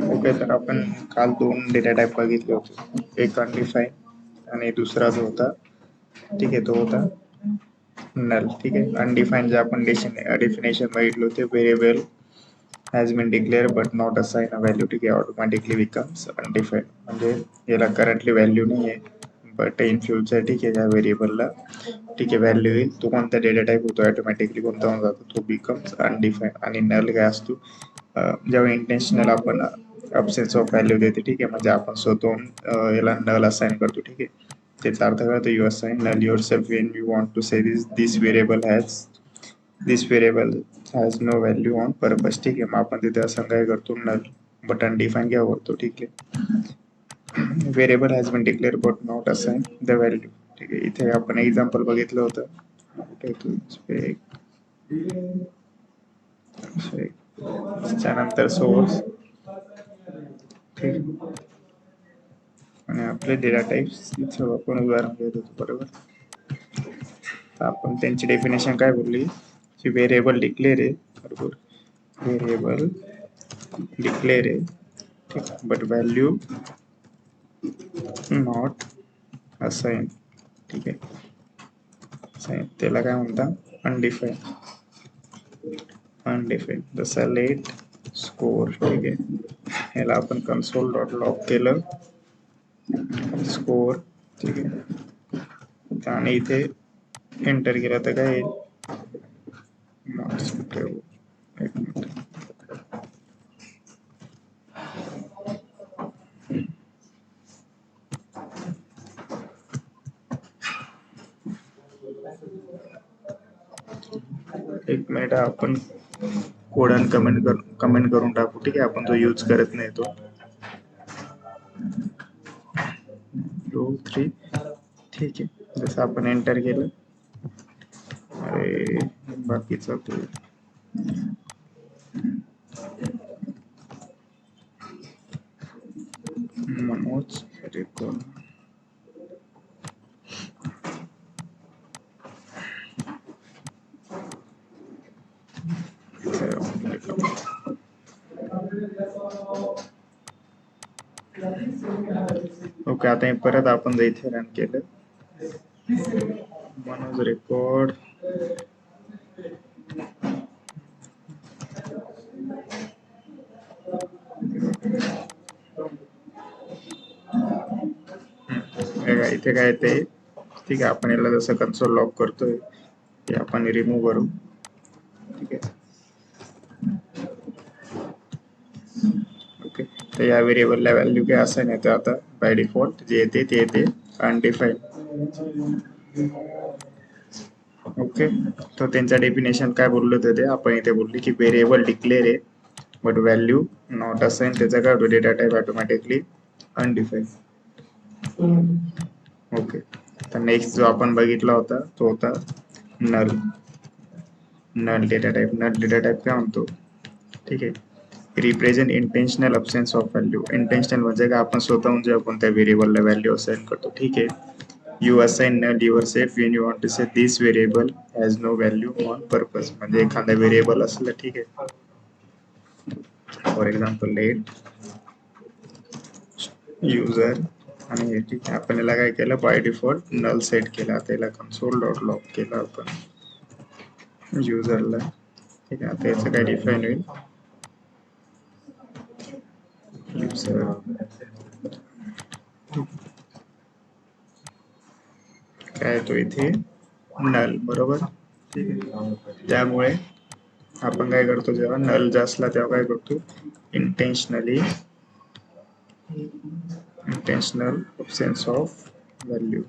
Okay, तर आपण काल दोन डेटा टाइप बघितले होते, एक अनडिफाईन आणि दुसरा जो होता, ठीक आहे, तो होता नल. ठीक आहे, अनडिफाईन जे आपण डेफिनेशन बघितलं होते, variable has been declared but not assigned a value, ठीक आहे, ऑटोमॅटिकली becomes undefined. म्हणजे याला करंटली व्हॅल्यू नाही आहे, बट इन फ्युचर, ठीक आहे, या व्हेरिएबलला, ठीक आहे, व्हॅल्यू येईल. तो कोणता डेटा टाइप होतो, ऑटोमॅटिकली कोणता होऊन जातो, तो बिकम्स अनडिफाईन्ड. आणि नल काय असतो, जेव्हा इंटेन्शनल आपण अब्सेन्स ऑफ व्हॅल्यू देते, ठीक आहे, म्हणजे आपण स्वतःहून याला नल असाइन करतो, ठीक आहे, त्याचा अर्थ काय होतो, you assign null yourself when you want to say this variable has no value on purpose. ठीक आहे, मग आपण तिथे असं काय करतो, नल बट अनडिफाईन घ्या करतो. ठीक आहे, variable has been declared but not assign the value. ठीक आहे, इथे आपण एक्झाम्पल बघितलं होतं, त्यानंतर सोर्स, ठीक, आणि आपले डेटा टाइप्स इथे आपण उदाहरण घेत होतो, बरोबर. तर आपण त्यांची डेफिनेशन काय बोलली, की व्हेरिएबल डिक्लेअर आहे, बरोबर, व्हेरिएबल डिक्लेअर आहे, ठीक, बट व्हॅल्यू नॉट असाइन. ठीक आहे, त्याला काय म्हणता, अनडिफाईन. जसं लेट स्कोर. ठीक आहे, याला आपण कन्सोल डॉट लॉग केलं स्कोर. ठीक आहे, आणि इथे एंटर केलं तर काय येईल, एक मिनिट, आपण कोड कमेंट करून टाकू. ठीक आहे, आपण तो यूज करत नाही, तो 2 3. ठीक आहे, जसं आपण एंटर केलं, अरे बाकीचा तो मनोज रेकॉर्ड. ओके, आता परत आपण जर इथे रन केलं, मनोज रेकॉर्ड, इथे काय ते, ठीक आहे, आपण याला जसं कन्सोल लॉक करतोय ते आपण रिमूव्ह करू. ठीक आहे, ओके, तर या व्हेरिएबलला व्हॅल्यू काय असाइन येते, आता बाय डिफॉल्ट जे येते ते येते अनडिफाईन्ड. ओके, तर त्यांचं डेफिनेशन काय बोललो होतं ते आपण इथे बोलली, की व्हेरिएबल डिक्लेअर आहे बट व्हॅल्यू नॉट असाइन. त्याचा काय होतो, data type automatically undefined. Okay, तर नेक्स्ट जो आपण बघितला होता तो होता नल. डेटा टाइप काय म्हणतो, ठीक आहे, रिप्रेझेंट इंटेन्शनल अब्सेन्स ऑफ व्हॅल्यू. इंटेन्शनल म्हणजे काय, आपण स्वतःहून जेव्हा कोणत्या व्हेरिएबलला व्हॅल्यू असाइन करतो. ठीक आहे, you assign null yourself when you want to say this variable has no value on purpose. म्हणजे एखादा व्हेरिएबल असलं, ठीक आहे, फॉर एक्झाम्पल लेट युजर, आणि हे, ठीक आहे, आपण याला काय केलं, बाय डिफॉल्ट नल सेट केला. त्याला कन्सोल डॉट लॉग केला आपण युजरला. ठीक आहे, आता याचं काय डिफाईन होईल, युजर काय तो इथे नल, बरोबर. ठीक आहे, त्यामुळे आपण काय करतो, जेव्हा नल असला तेव्हा काय करतो, intentional absence of value.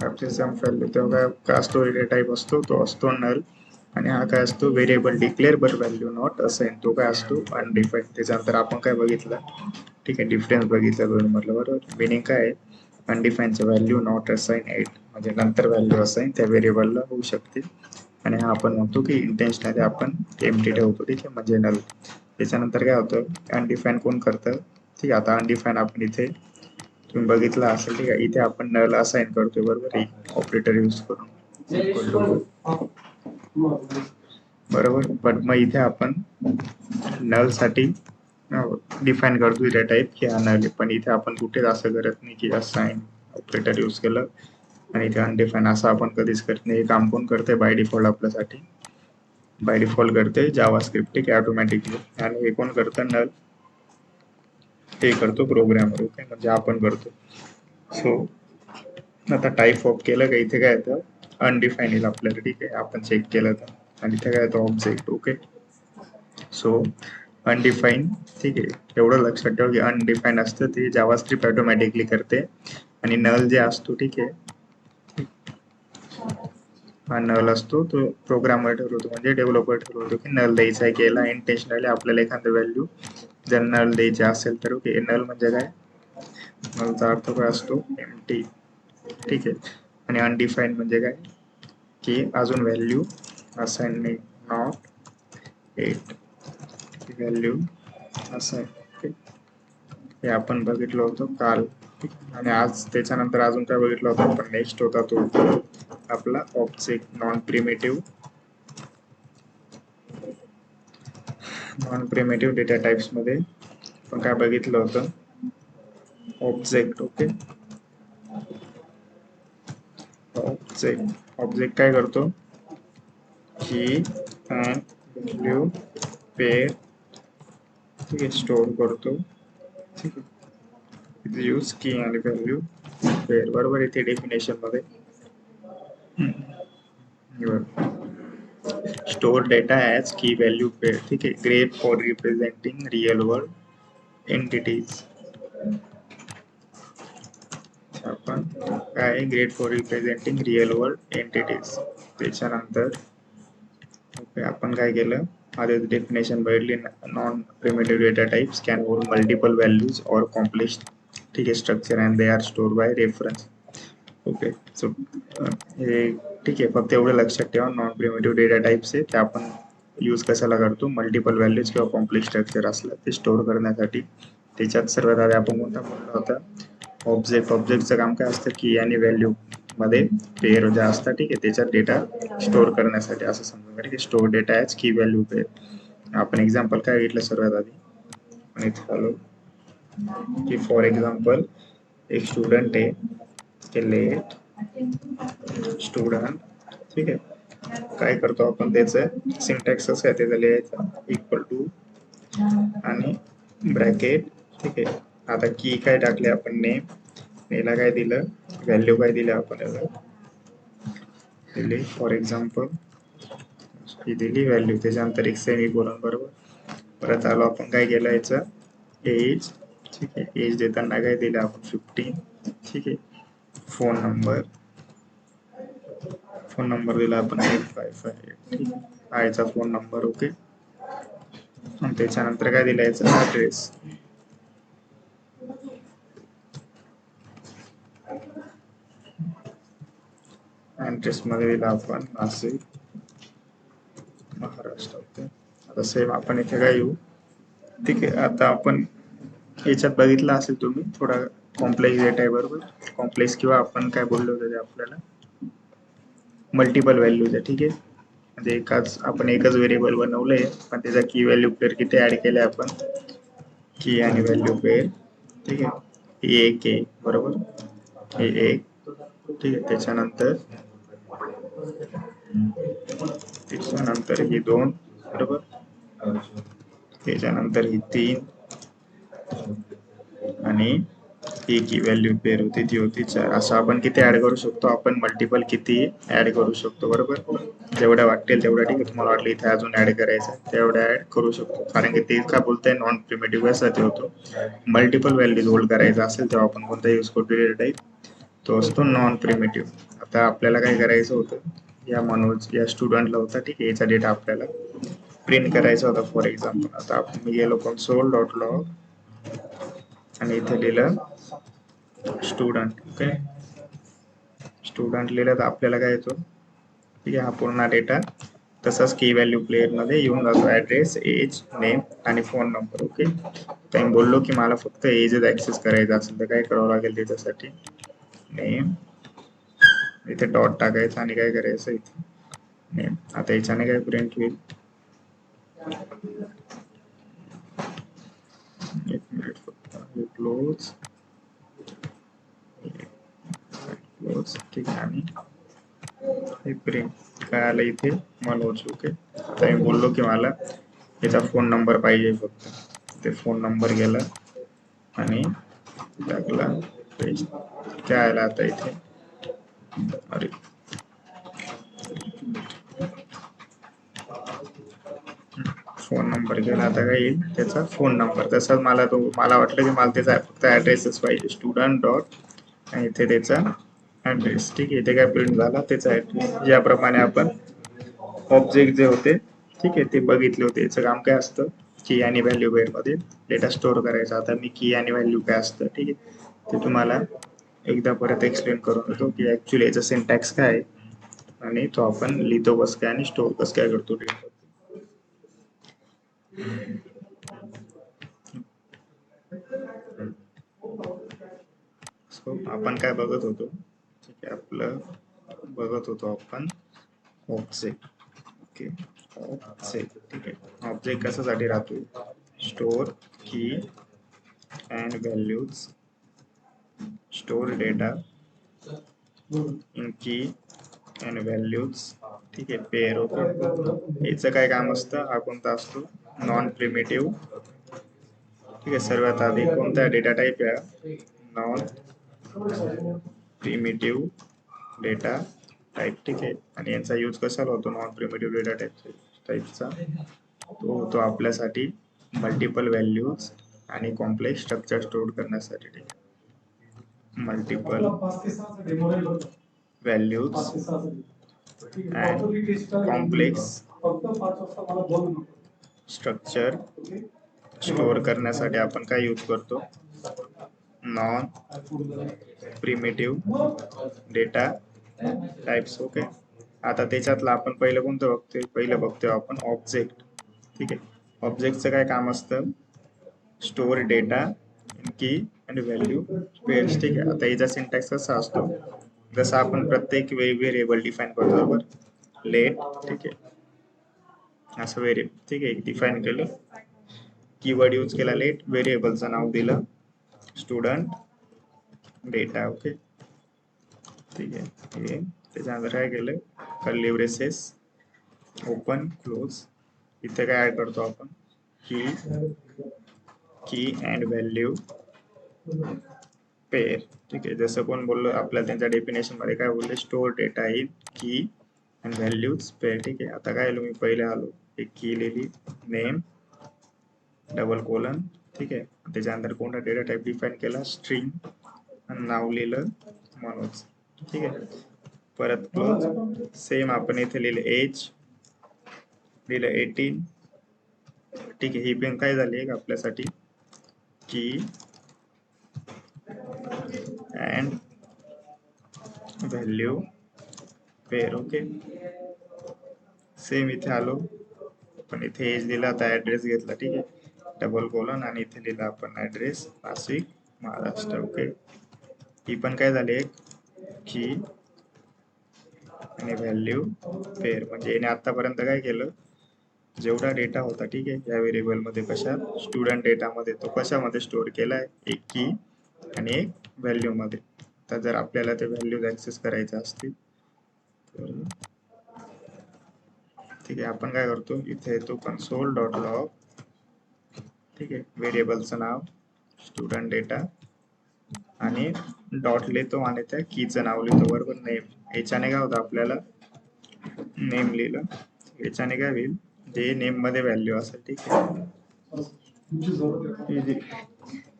Absence of value तेव्हा काय असतो, डेटा टाइप असतो, तो असतो नल. आणि हा काय असतो, variable declare but value not assign. तो काय असतो, अनडिफाईन्ड. त्याच्यानंतर आपण काय बघितलं, ठीक आहे, डिफरन्स बघितला दोन म्हटलं बरोबर. मिनिंग काय आहे, अनडिफाईनचं व्हॅल्यू नॉट असाइन एट, म्हणजे नंतर व्हॅल्यू असाइन त्या व्हेरिएबलला होऊ शकते. आणि हा आपण म्हणतो की इंटेन्शनली आपण एम्प्टी ठेवतो, ठीक आहे, म्हणजे नल. त्याच्यानंतर काय होतं, अनडिफाईन कोण करतं, ठीक आहे. आता अनडिफाईन आपण इथे तुम्ही बघितलं असेल, ठीक आहे, इथे आपण नल असाइन करतोय बरोबर, एक ऑपरेटर यूज करून बरोबर. बट मग इथे आपण नल साठी डिफाईन करतो डेटा टाईप की हा नल, पण इथे आपण कुठेच असं करत नाही की असाइन ऑपरेटर यूज केलं आणि इथे अनडिफाईन, असं आपण कधीच करत नाही. हे काम कोण करते बाय डिफॉल्ट, आपल्यासाठी बाय डिफॉल्ट करते जावास्क्रिप्ट, ठीक आहे, ऑटोमॅटिकली. आणि हे कोण करतं, नल हे करतो प्रोग्रामर, ओके, म्हणजे आपण करतो. सो आता टाईप ऑफ केलं का इथे काय येतं, अनडिफाईन येईल आपल्याला, ठीक आहे, आपण चेक केलं तर. आणि इथे काय येतं, ऑब्जेक्ट, ओके. सो अनडिफाईन, ठीक आहे, एवढं लक्षात ठेवा की अनडिफाईन असतं ते जावास्क्रिप्ट ऑटोमॅटिकली करते. आणि नल जे असतो, ठीक आहे, हा नल असतो तो प्रोग्रामर ठरवतो, म्हणजे डेव्हलपर ठरवतो की नल द्यायचा आहे केला इंटेन्शनली आपल्याला एखादं व्हॅल्यू जर नल द्यायचे असेल तर, ओके. नल म्हणजे काय, नलचा अर्थ काय असतो, एम्प्टी, ठीक आहे. आणि अनडिफाईन म्हणजे काय की अजून व्हॅल्यू असाइन नाही, not at value assign, okay. हे आपण बघितलं होतं काल, आणि आज त्याच्यानंतर अजून काय बघितलं होतं आपण, नेक्स्ट होता तो आपला object non primitive data types मध्ये आपण काय बघितलं होतं, ऑब्जेक्ट, ओके. ऑब्जेक्ट काय करतो की व्हॅल्यू पेअर, ठीक आहे, स्टोअर करतो, ठीक आहे, यूज की आणि व्हॅल्यू पेअर, बरोबर. इथे डेफिनेशन मध्ये स्टोर डेटा ॲज की व्हॅल्यू पेअर, ठीक आहे, great for representing real world entities. आपण काय, great for representing real world entities. त्याच्यानंतर ओके, आपण काय केलं, आधी डेफिनेशन बघितली, non primitive data types can hold multiple values और कॉम्प्लेक्स, ठीक आहे, structure and they are store by reference, okay. So हे ठीक आहे, फक्त एवढं लक्षात ठेवा, नॉन प्रिमिटिव्ह डेटा टाइप्स आहे ते आपण यूज कशाला करतो, मल्टिपल व्हॅल्यूज किंवा कॉम्प्लेक्स स्ट्रक्चर असलं ते स्टोअर करण्यासाठी. त्याच्यात सर्वात आधी आपण कोणता म्हणलं होता, ऑब्जेक्टचं काम काय असतं की आणि व्हॅल्यू मध्ये पेअर ज्या असतात, ठीक आहे, त्याच्यात डेटा स्टोअर करण्यासाठी, असं समजा, ठीक आहे, स्टोअर डेटा ॲज की व्हॅल्यू पेअर. आपण एक्झाम्पल काय घेतलं सर्वात आधी, आणि इथे आलो की फॉर एक्झाम्पल एक स्टुडंट आहे, लेट स्टुडंट, ठीक आहे, काय करतो आपण, त्याचं सिंटॅक्स असं आहे, त्याचं लिहायचं इक्वल टू आणि ब्रॅकेट, ठीक आहे. आता की काय टाकले आपण, नेम, याला काय दिलं, व्हॅल्यू काय दिलं आपण, याला दिली फॉर एक्झाम्पल ही दिली व्हॅल्यू, त्याच्यानंतर एक सेमीकोलन, बरोबर. परत आलो आपण काय केलं, याचं एज, ठीक आहे, एज देताना काय दिलं आपण 15, ठीक आहे. फोन नंबर दिला आपण 8558, ठीक आहे, हा याचा फोन नंबर, ओके. आणि त्याच्यानंतर काय दिलं, याचा ऍड्रेस, ऍड्रेस मध्ये दिला आपण नाशिक, महाराष्ट्र, ओके. आता सेम आपण इथे काय येऊ, ठीक आहे. आता आपण याच्यात बघितलं असेल तुम्ही, थोडा कॉम्प्लेक्स डेटा आहे, बरोबर. कॉम्प्लेक्स किंवा आपण काय बोललो होतो ते आपल्याला मल्टिपल व्हॅल्यूज आहे, ठीक आहे, म्हणजे आपण एकच व्हेरिएबल बनवलंय, पण त्याचा की व्हॅल्यू पेअर किती ऍड केले आपण, की आणि व्हॅल्यू पेअर, ठीक आहे, ही एक आहे, बरोबर, हे एक, ठीक आहे. त्याच्यानंतर ही दोन, बरोबर. त्याच्यानंतर ही तीन, आणि ही की व्हॅल्यू पेअर होती ती होती 4. असं आपण किती ऍड करू शकतो, आपण मल्टिपल किती ऍड करू शकतो, बरोबर. जेवढ्या वाटेल तेवढ्या, ठीक आहे, तुम्हाला वाटलं इथे अजून ऍड करायचं तेवढ्या ऍड करू शकतो, कारण की ते काय बोलतंय, नॉन प्रिमिटिव्ह यासाठी होतो. मल्टिपल व्हॅल्यूज होल्ड करायचं असेल तेव्हा आपण कोणता यूज करतो डेटा टाईप, तो असतो नॉन प्रिमिटिव्ह. आता आपल्याला काय करायचं होतं, या मनोज या स्टुडंटला होता, ठीक आहे, याचा डेटा आपल्याला प्रिंट करायचा होता फॉर एक्झाम्पल. आता मी गेलो console.log आणि इथे लिहिलं स्टुडंट. ओके, स्टुडंट लिहिलं तर आपल्याला काय येतो, ठीक आहे, हा पूर्ण डेटा तसाच की व्हॅल्यू प्लेअर मध्ये येऊन जातो, ऍड्रेस, एज, नेम आणि फोन नंबर. ओके, तर मी बोललो की मला फक्त एजच ऍक्सेस करायचा असेल तर काय करावं लागेल, त्याच्यासाठी नेम, इथे डॉट टाकायचं आणि काय करायचं इथे नेम. आता याच्याने काय प्रिंट होईल, एक मिनिट फक्त, क्लोज क्लोज, ठीक आहे, आणि हे प्रिंट काय आलं इथे मनोज. ओके, आता मी बोललो की मला याचा फोन नंबर पाहिजे फक्त, ते फोन नंबर गेला आणि टाकला पेस्ट. काय आला आता इथे, अरे फोन नंबर गेला, आता काय येईल त्याचा फोन नंबर. तसंच मला वाटलं की मला त्याचा फक्त ऍड्रेसच पाहिजे, स्टुडंट डॉट आणि इथे त्याचा ऍड्रेस. ठीक आहे, इथे काय प्रिंट झाला त्याचा ऍड्रेस. याप्रमाणे आपण ऑब्जेक्ट जे होते, ठीक आहे, ते बघितले होते. याचं काम काय असतं, की आणि व्हॅल्यू पेअर मध्ये डेटा स्टोअर करायचा. आता मी की आणि व्हॅल्यू काय असतं, ठीक आहे, ते तुम्हाला एकदा परत एक्सप्लेन करून देतो की ऍक्च्युली याचा सिंटॅक्स काय आहे आणि तो आपण लिहितो कसं काय आणि स्टोअर कसं काय करतो डेटा. सो आपण काय बघत होतो, ठीक आहे, आपलं बघत होतो आपण ऑब्जेक्ट. ओके, ऑब्जेक्ट, ठीक आहे, ऑब्जेक्ट कशासाठी राहतो, स्टोअर की and values, store data in की अँड व्हॅल्यूज, ठीक आहे, पेअर. ओके, याचं काय काम असतं, हा कोणता असतो, नॉन प्रिमिटिव्ह. ठीक आहे, सर्वात आधी कोणता डेटा टाईप आहे, नॉन प्रिमिटिव्ह डेटा टाईप. ठीक आहे, आणि यांचा यूज कशाला होतो, नॉन प्रिमिटिव्ह डेटा टाईपचा तो होतो आपल्यासाठी मल्टिपल व्हॅल्यूज आणि कॉम्प्लेक्स स्ट्रक्चर स्टोअर करण्यासाठी. ठीक आहे, multiple values and complex structure store करण्यासाठी आपण काय यूज करतो, non primitive data types. Okay, आता त्याच्यातलं आपण पहिलं कोणतं बघतोय, पहिलं बघतोय आपण ऑब्जेक्ट. ठीक आहे, ऑब्जेक्टचं काय काम असतं, स्टोअर डेटा की आणि व्हॅल्यू पेअर्स. ठीक आहे, आता याचा सिंटॅक्स कसा असतो, जसं आपण प्रत्येक वेळी व्हेरिएबल डिफाईन करतो, बरोबर, लेट, ठीक आहे, असं ठीक आहे, डिफाईन केलं, कीवर्ड यूज केला लेट, व्हेरिएबलचं नाव दिलं स्टुडंट डेटा. ओके, ठीक आहे, हे त्याच्यानंतर काय केलं, कर्ली ब्रेसेस ओपन क्लोज, इथे काय ऍड करतो आपण, की अँड व्हॅल्यू पेअर. ठीक आहे, जसं कोण बोललो आपल्याला त्यांच्या डेफिनेशन मध्ये काय बोलले, स्टोअर डेटा इन की अँड व्हॅल्यूज पेअर. ठीक आहे, आता काय आलो मी पहिले आलो, एक की लिहिली, नेम डबल कोलन, ठीक आहे, त्याच्यानंतर कोणता डेटा टाईप डिफाईन केला, स्ट्रिंग, आणि नाव लिहिलं मनोज. ठीक आहे, परत क्लोज. सेम आपण इथे लिहिलं एज, लिहिलं 18. ठीक आहे, ही पण काय झाली एक आपल्यासाठी की and value pair. Okay, same इथे आलो, पण इथे एज दिला, आता ऍड्रेस घेतला, ठीक आहे, डबल कोलन, आणि इथे लिहिला आपण ऍड्रेस नाशिक महाराष्ट्र. ओके, ही पण काय झाली एक की आणि व्हॅल्यू पेअर, म्हणजे याने आतापर्यंत काय केलं, जेवढा डेटा होता, ठीक आहे, या व्हेरिएबल मध्ये कशात, स्टुडंट डेटा मध्ये, तो कशामध्ये स्टोअर केलाय, एक की आणि एक व्हॅल्यू मध्ये. तर जर आपल्याला ते व्हॅल्यूज ऍक्सेस करायचे असतील तर ठीक आहे, आपण काय करतो, इथे येतो कन्सोल डॉट लॉग, ठीक आहे, व्हेरिएबलचं नाव स्टुडंट डेटा आणि डॉट लिहितो आणि त्या कीचं नाव लिहितो, बरोबर, नेम. याच्याने काय होतं, आपल्याला नेम लिहिलं, याच्याने काय होईल, जे नेम मध्ये व्हॅल्यू असेल, ठीक आहे,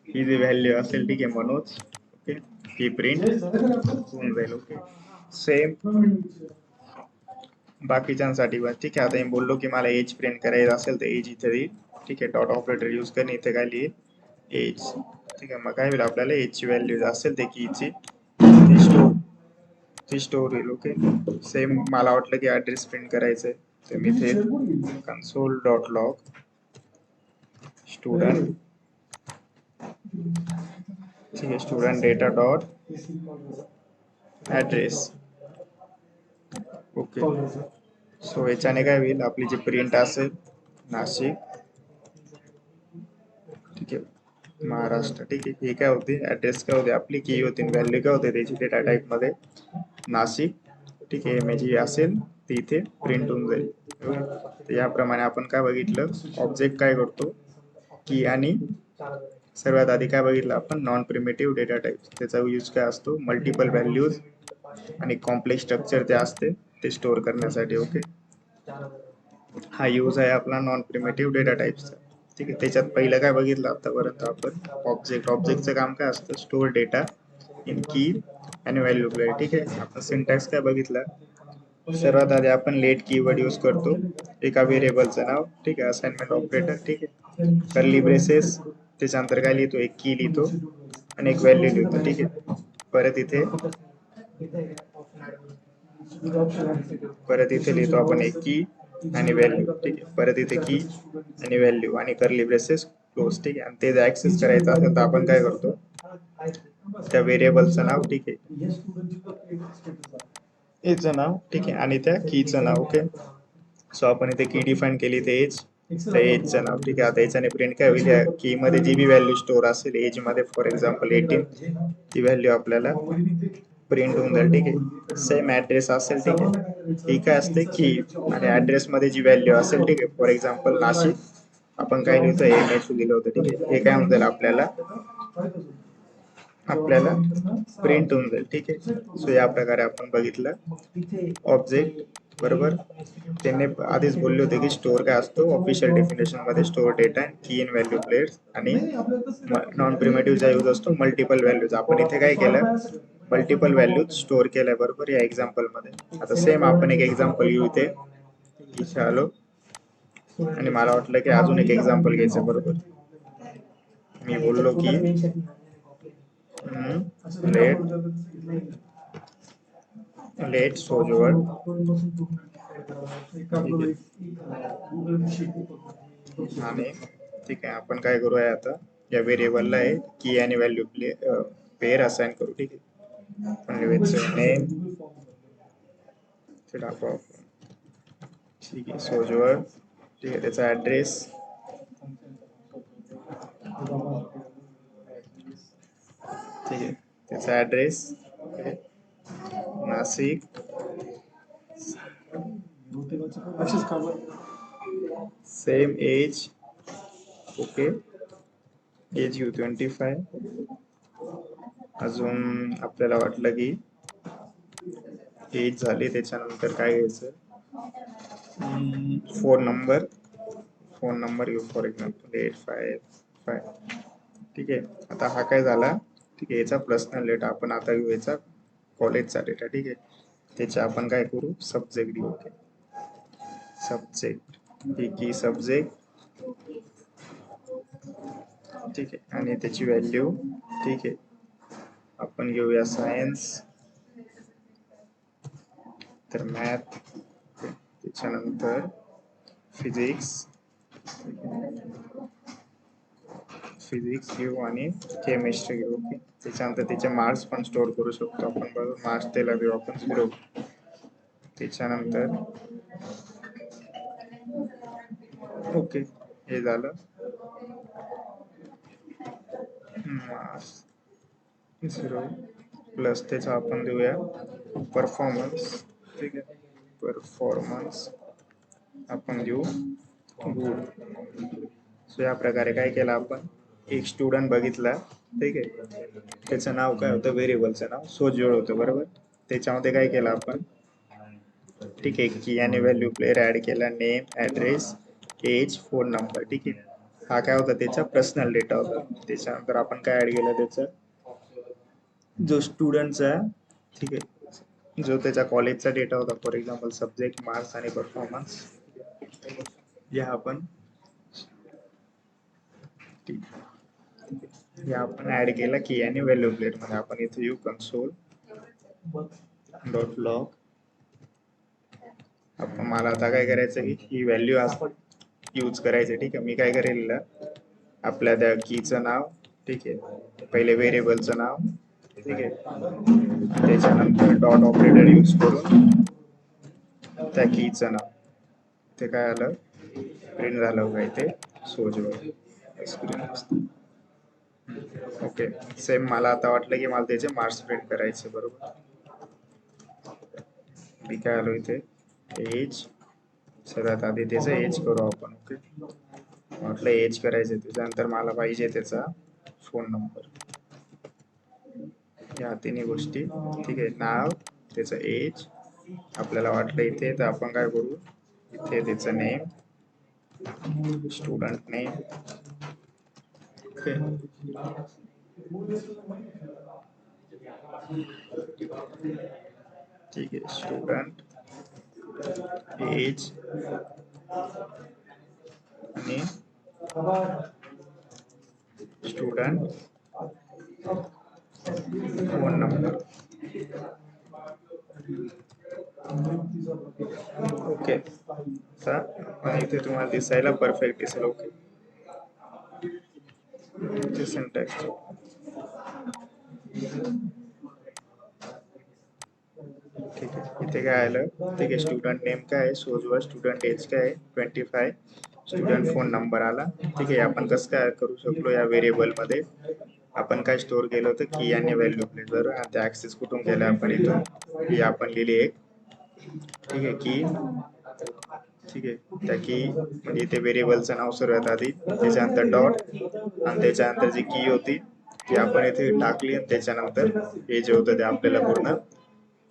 ही जी व्हॅल्यू असेल, ठीक आहे, मनोज, ओके, ही प्रिंट होऊन जाईल. ओके, सेम बाकीच्यांसाठी पण. ठीक आहे, आता मी बोललो की मला एज प्रिंट करायचं असेल तर एज इथे येईल. ठीक आहे, डॉट ऑपरेटर यूज करणे, इथे काय लिहिल, एज. ठीक आहे. मग काय होईल आपल्याला याची व्हॅल्यू असेल ते कीची ती स्टोर होईल. ओके. सेम मला वाटलं की ऍड्रेस प्रिंट करायचंय तर मी इथे कन्सोल डॉट लॉग स्टुडंट, ठीक आहे, student data dot address. Okay. So याच्याने काय होईल आपली जी प्रिंट असेल नाशिक, ठीक आहे, महाराष्ट्र, ठीक आहे, हे काय होते ऍड्रेस काय होते आपली की होती, व्हॅल्यू काय होते त्याची डेटा टाईप मध्ये नाशिक, ठीक आहे, इमेज ही असेल ती इथे प्रिंट होऊन जाईल. तर याप्रमाणे आपण काय बघितलं ऑब्जेक्ट काय करतो की, आणि सर्वात आधी काय बघितलं आपण नॉन प्रिमिटिव्ह डेटा टाईप, त्याचा यूज काय असतो मल्टिपल व्हॅल्यूज आणि कॉम्प्लेक्स स्ट्रक्चर जे असते ते स्टोअर करण्यासाठी. ओके. हा यूज आहे आपला नॉन प्रिमिटिव्ह डेटा टाईपचा. ठीक आहे. त्याच्यात पहिलं काय बघितलं आतापर्यंत आपण ऑब्जेक्टचं काम काय असतं स्टोअर डेटा इन की आणि व्हॅल्यू प्लेअर. ठीक आहे. आपण सिंटॅक्स काय बघितला सर्वात आधी आपण लेट कीवर्ड यूज करतो एका व्हेरिएबलचं नाव, ठीक आहे, असाइनमेंट ऑपरेटर, ठीक आहे, कर्ली ब्रेसेस, त्याच्यानंतर काय लिहितो एक की लिहितो आणि एक व्हॅल्यू लिहितो. ठीक आहे. परत इथे लिहितो आपण एक की आणि व्हॅल्यू, ठीक आहे, परत इथे की आणि व्हॅल्यू आणि कर्ली ब्रेसेस क्लोज. ठीक आहे. आणि ते जर ऍक्सेस करायचं असेल तर आपण काय करतो त्या व्हेरिएबलचं नाव, ठीक आहे, एजचं नाव, ठीक आहे, आणि त्या कीचं नाव. ओके. सो आपण इथे की डिफाईन केली ते एज, तर एजचं नाव, ठीक आहे. आता याच्याने प्रिंट काय होईल या की मध्ये जी बी व्हॅल्यू स्टोअर असेल एज मध्ये, फॉर एक्झाम्पल 18, ती व्हॅल्यू आपल्याला प्रिंट होऊन जाईल. ठीक आहे. सेम ऍड्रेस असेल, ठीक आहे, ही काय असते की, आणि ऍड्रेस मध्ये जी व्हॅल्यू असेल, ठीक आहे, फॉर एक्झाम्पल नाशिक, आपण काय लिहितो एमएच लिहिलं होतं. ठीक आहे. हे काय होऊन जाईल आपल्याला प्रिंट होऊन जाईल. ठीक आहे. सो या प्रकारे आपण बघितलं ऑब्जेक्ट, बरोबर. त्यांनी आधीच बोलले होते की स्टोअर काय असतो ऑफिशियल डेफिनेशन मध्ये स्टोअर डेटा की इन व्हॅल्यू प्लेअर्स, आणि नॉन प्रिमेटिव्हचा यूज असतो मल्टिपल व्हॅल्यूज. आपण इथे काय केलं मल्टिपल व्हॅल्यूज स्टोअर केल्या, बरोबर, या एक्झाम्पल मध्ये. आता सेम आपण एक एक्झाम्पल घेऊ इथे आलो आणि मला वाटलं की अजून एक एक्झाम्पल घ्यायचं, बरोबर. मी बोललो की लेट सोजवर्ड, आणि ठीक आहे आपण काय करूया आता या व्हेरिएबलला आहे की आणि व्हॅल्यू पेअर असाइन करू. ठीक आहे. आपण लिहायचं नेम, ठीक आहे, सोजवर्ड, ठीक आहे, त्याचा ऍड्रेस, ठीक आहे, त्याचा address Nashik, same age, okay, age you 25. अजून आपल्याला वाटलं की एज झाली त्याच्यानंतर काय घ्यायचं फोन नंबर घेऊ, फॉर एक्झाम्पल 855. ठीक आहे. आता हा काय झाला, ठीक आहे, याचा पर्सनल डेटा. आपण आता घेऊ याचा कॉलेजचा डेटा. ठीक आहे. त्याचे आपण काय करू सब्जेक्ट घेऊ. सब्जेक्ट, की सब्जेक्ट, ठीक आहे, आणि त्याची व्हॅल्यू, ठीक आहे, आपण घेऊया सायन्स, तर मॅथ, त्याच्यानंतर फिजिक्स घेऊ आणि केमिस्ट्री घेऊ. ओके. त्याच्यानंतर त्याचे मार्क्स पण स्टोअर करू शकतो आपण, बरोबर. मार्क्स त्याला देऊ आपण 0. त्याच्यानंतर ओके, हे झालं मार्क्स 0 प्लस त्याचा आपण देऊया परफॉर्मन्स. ठीक आहे. परफॉर्मन्स आपण देऊ गुड. सो या प्रकारे काय केलं आपण एक स्टुडंट बघितला. ठीक आहे. त्याचं नाव काय होतं व्हेरिएबलचं नाव सोजवळ होतं, बरोबर. त्याच्यामध्ये काय केलं आपण, ठीक आहे, की आणि व्हॅल्यू प्लेअर ऍड केला, name, address, age, phone number. ठीक आहे. हा काय होता त्याचा पर्सनल डेटा होता. त्याच्यानंतर आपण काय ऍड केलं त्याचा जो स्टुडंटचा, ठीक आहे, जो त्याच्या कॉलेजचा डेटा होता, फॉर एक्झाम्पल सब्जेक्ट, मार्क्स आणि परफॉर्मन्स, या आपण, ठीक आहे, हे आपण ऍड केला की आणि व्हॅल्यू प्लेट मध्ये आपण इथे येऊ कन्सोल डॉट लॉग. आपण मला आता काय करायचं की ही व्हॅल्यू यूज करायचं. ठीक आहे, मी काय करेल आपल्या त्या कीचं नाव, ठीक आहे, पहिले व्हेरिएबलचं नाव, ठीक आहे, त्याच्यानंतर डॉट ऑपरेटर यूज करून त्या कीचं नाव, ते काय आलं प्रिंट झालं काय ते सोजवर स्क्रीन. ओके, सेम मला आता वाटलं की मला त्याचे मार्क्स प्रिंट करायचे. बरोबर, मी काय आलो इथे एज, सगळ्यात आधी त्याचं एज करू आपण. ओके, म्हटलं एज करायचं, त्याच्यानंतर मला पाहिजे त्याचा फोन नंबर, या तिन्ही गोष्टी. ठीक आहे, नाव, त्याचं एज आपल्याला वाटलं इथे, तर आपण काय करू इथे त्याचं नेम, स्टुडंट नेम. ओके, ठीक आहे, स्टुडंट एज आणि स्टुडंट फोन नंबर. ओके, तर इथे तुम्हाला दिसायला परफेक्ट दिसेल. ओके, इथे सिंटॅक्स ठीक आहे, इथे काय आलं, ठीक आहे, स्टुडंट नेम काय आहे सोजवर, स्टुडंट एज काय आहे 25, स्टुडंट फोन नंबर आला. ठीक आहे, आपण कसं काय करू शकलो, या व्हेरिएबल मध्ये आपण काय स्टोअर केलं होतं की आणि व्हॅल्यू प्लेट. बरोबर, आता ऍक्सेस कुठून केलं आपण इथून, की आपण लिहिली एक, ठीक आहे, की ठीक आहे, त्या की म्हणजे इथे व्हेरिएबलचं नाव सर्वात आधी, त्याच्यानंतर डॉट, आणि त्याच्यानंतर जी की होती ती आपण इथे टाकली, आणि त्याच्यानंतर हे जे होतं ते आपल्याला पूर्ण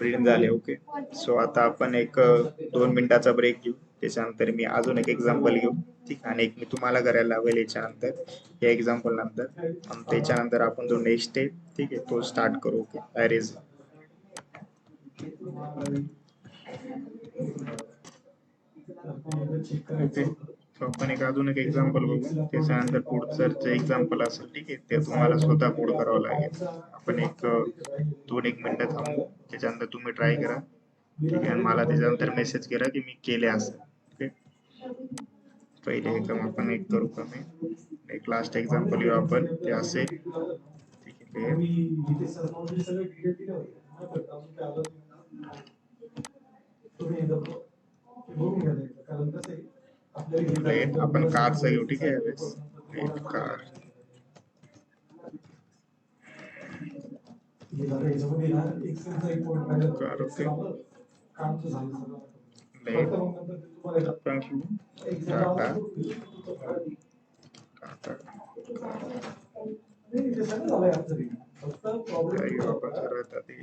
प्रिंट झाले. ओके, सो आता आपण एक 2 मिनिटाचा ब्रेक घेऊ, त्याच्यानंतर मी अजून एक एक्झाम्पल घेऊ. ठीक, आणि एक मी तुम्हाला करायला लावेल याच्यानंतर, या एक्झाम्पल नंतर, आणि त्याच्यानंतर आपण जो नेक्स्ट आहे, ठीक आहे, तो स्टार्ट करू. Okay, arrays. ओके, सो आपण एक अजून एक एक्झाम्पल बघू, त्याच्यानंतर पुढचं जे एक्झाम्पल असेल, ठीक आहे, ते तुम्हाला स्वतः कोड करावं लागेल. आपण एक 2-1 मिनिटं थांबू, त्याच्यानंतर तुम्ही ट्राय करा. ठीक आहे, आणि मला त्याच्यानंतर मेसेज करा की मी केले असं. ओके, पहिले हे काम आपण एक करू कमी, एक लास्ट एक्झाम्पल घेऊ आपण, ते असे. ठीक आहे, प्लेट आपण कारचं घेऊ. ठीक आहे, plate car. Car, okay, plate आपण घेऊ टाटा, टाटा घेऊ आपण सर्वात आधी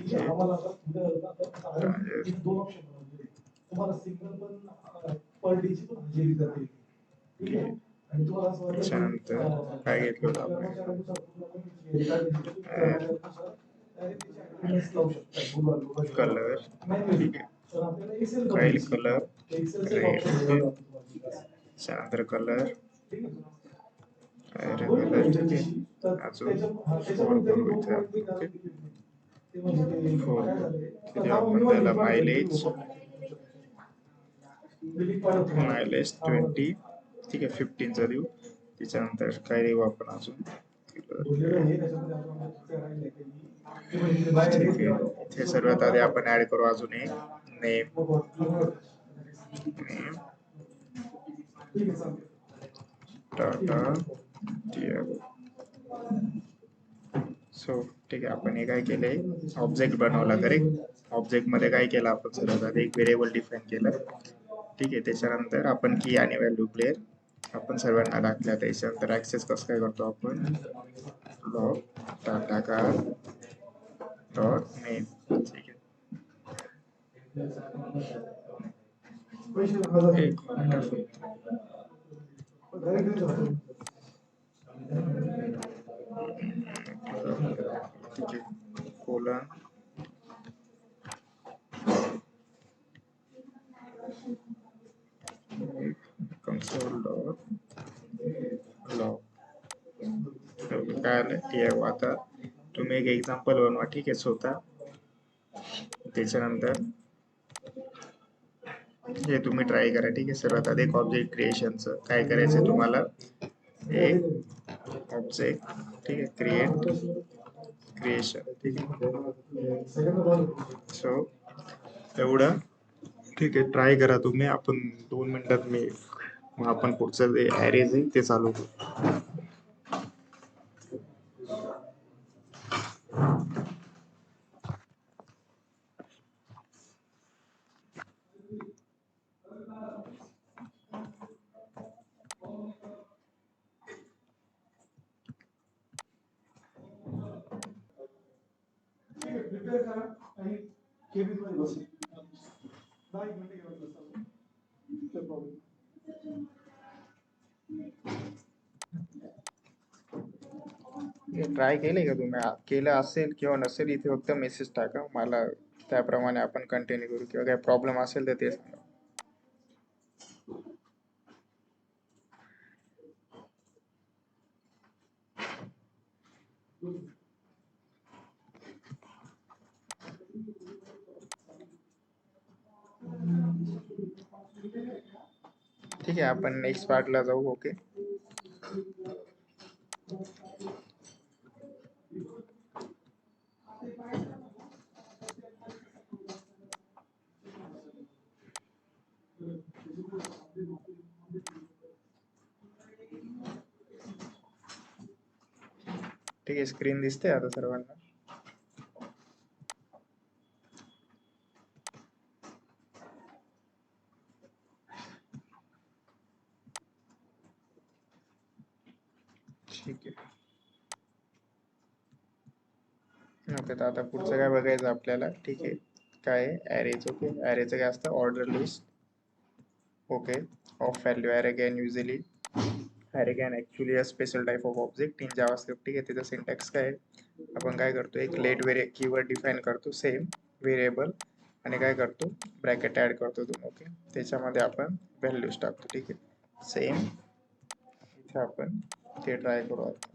त्याच्यानंतर काय घेतलं होतं आपण, कलर. ठीक आहे, फाईल कलर रेड, त्याच्यानंतर कलर कलर. ठीक आहे, अजून 4 करू इथे आपण. ओके, 4 तिथे आपण त्याला मायलेज 20. ठीक आहे, 15चा देऊ. त्याच्यानंतर काय देऊ आपण अजून, ठीक आहे, इथे सर्वात आधी आपण ऍड करू अजून एक नेम, टाटा टियागो. सो ठीक आहे, आपण हे काय केलंय, ऑब्जेक्ट बनवला. करेक्ट, ऑब्जेक्ट मध्ये काय केलं आपण, सर्वात आधी एक व्हेरिएबल डिफाईन केलं. ठीक आहे, त्याच्यानंतर आपण की आणि व्हॅल्यू प्लेअर आपण सर्वांना टाकल्या. त्याच्यानंतर ऍक्सेस कसं काय करतो आपण, log Tata car dot name. ठीक आहे, एक मिनिट, ठीक आहे, कोलन console dot log. काय आलं टी आय. आता तुम्ही एक एक्झाम्पल बनवा, ठीक आहे, स्वतः. त्याच्यानंतर हे तुम्ही ट्राय करा, ठीक आहे. सर्वात आधी एक ऑब्जेक्ट क्रिएशनचं काय करायचं तुम्हाला, एक ऑब्जेक्ट, ठीक आहे, क्रिएशन, ठीक आहे. सो एवढं, ठीक आहे, ट्राय करा तुम्ही. आपण 2 मिनिटात मग आपण पुढचं जे ॲरेज आहे ते चालू करू. ट्राय केले का तुम्ही? केलं असेल किंवा नसेल इथे फक्त मेसेज टाका मला, त्याप्रमाणे आपण कंटिन्यू करू. किंवा काही प्रॉब्लेम असेल तर ते सांगा. ठीक आहे, आपण नेक्स्ट पार्टला जाऊ. ओके. ठीक आहे, स्क्रीन दिसते आता सर्वांना? ठीक आहे. ओके, तर आता पुढचं काय बघायचं आपल्याला, ठीक आहे. काय ॲरेज. ओके, ॲरेचं काय असतं, order list. Okay, of value array can usually, array can actually a special type of object in JavaScript. ठीक आहे, त्याचं सिंटॅक्स काय आहे, आपण काय करतो, एक लेट कीवर्ड डिफाईन करतो, सेम व्हेरिएबल, आणि काय करतो, ब्रॅकेट ॲड करतो दोन. ओके, त्याच्यामध्ये आपण व्हॅल्यूज टाकतो. ठीक आहे, सेम इथे आपण ते ट्राय करू. आता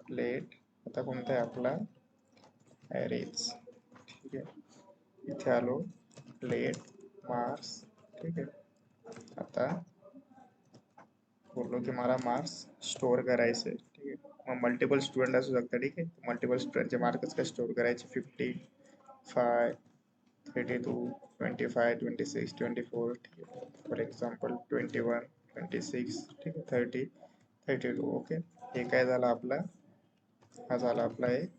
लेट, आता कोणता आहे आपला, ॲरेज. ठीक आहे, इथे आलो, लेट मार्क्स. ठीक आहे, आता बोललो की मला मार्क्स स्टोअर करायचे. ठीक आहे, मग मल्टिपल स्टुडंट असू शकतात. ठीक आहे, मल्टिपल स्टुडंटचे मार्क्स काय स्टोअर करायचे, 50, 5, 32, 25, 26, 24. ठीक आहे, फॉर एक्झाम्पल 21, 26, ठीक आहे, 30, 32. ओके, हे काय झालं आपला, हा झाला आपला एक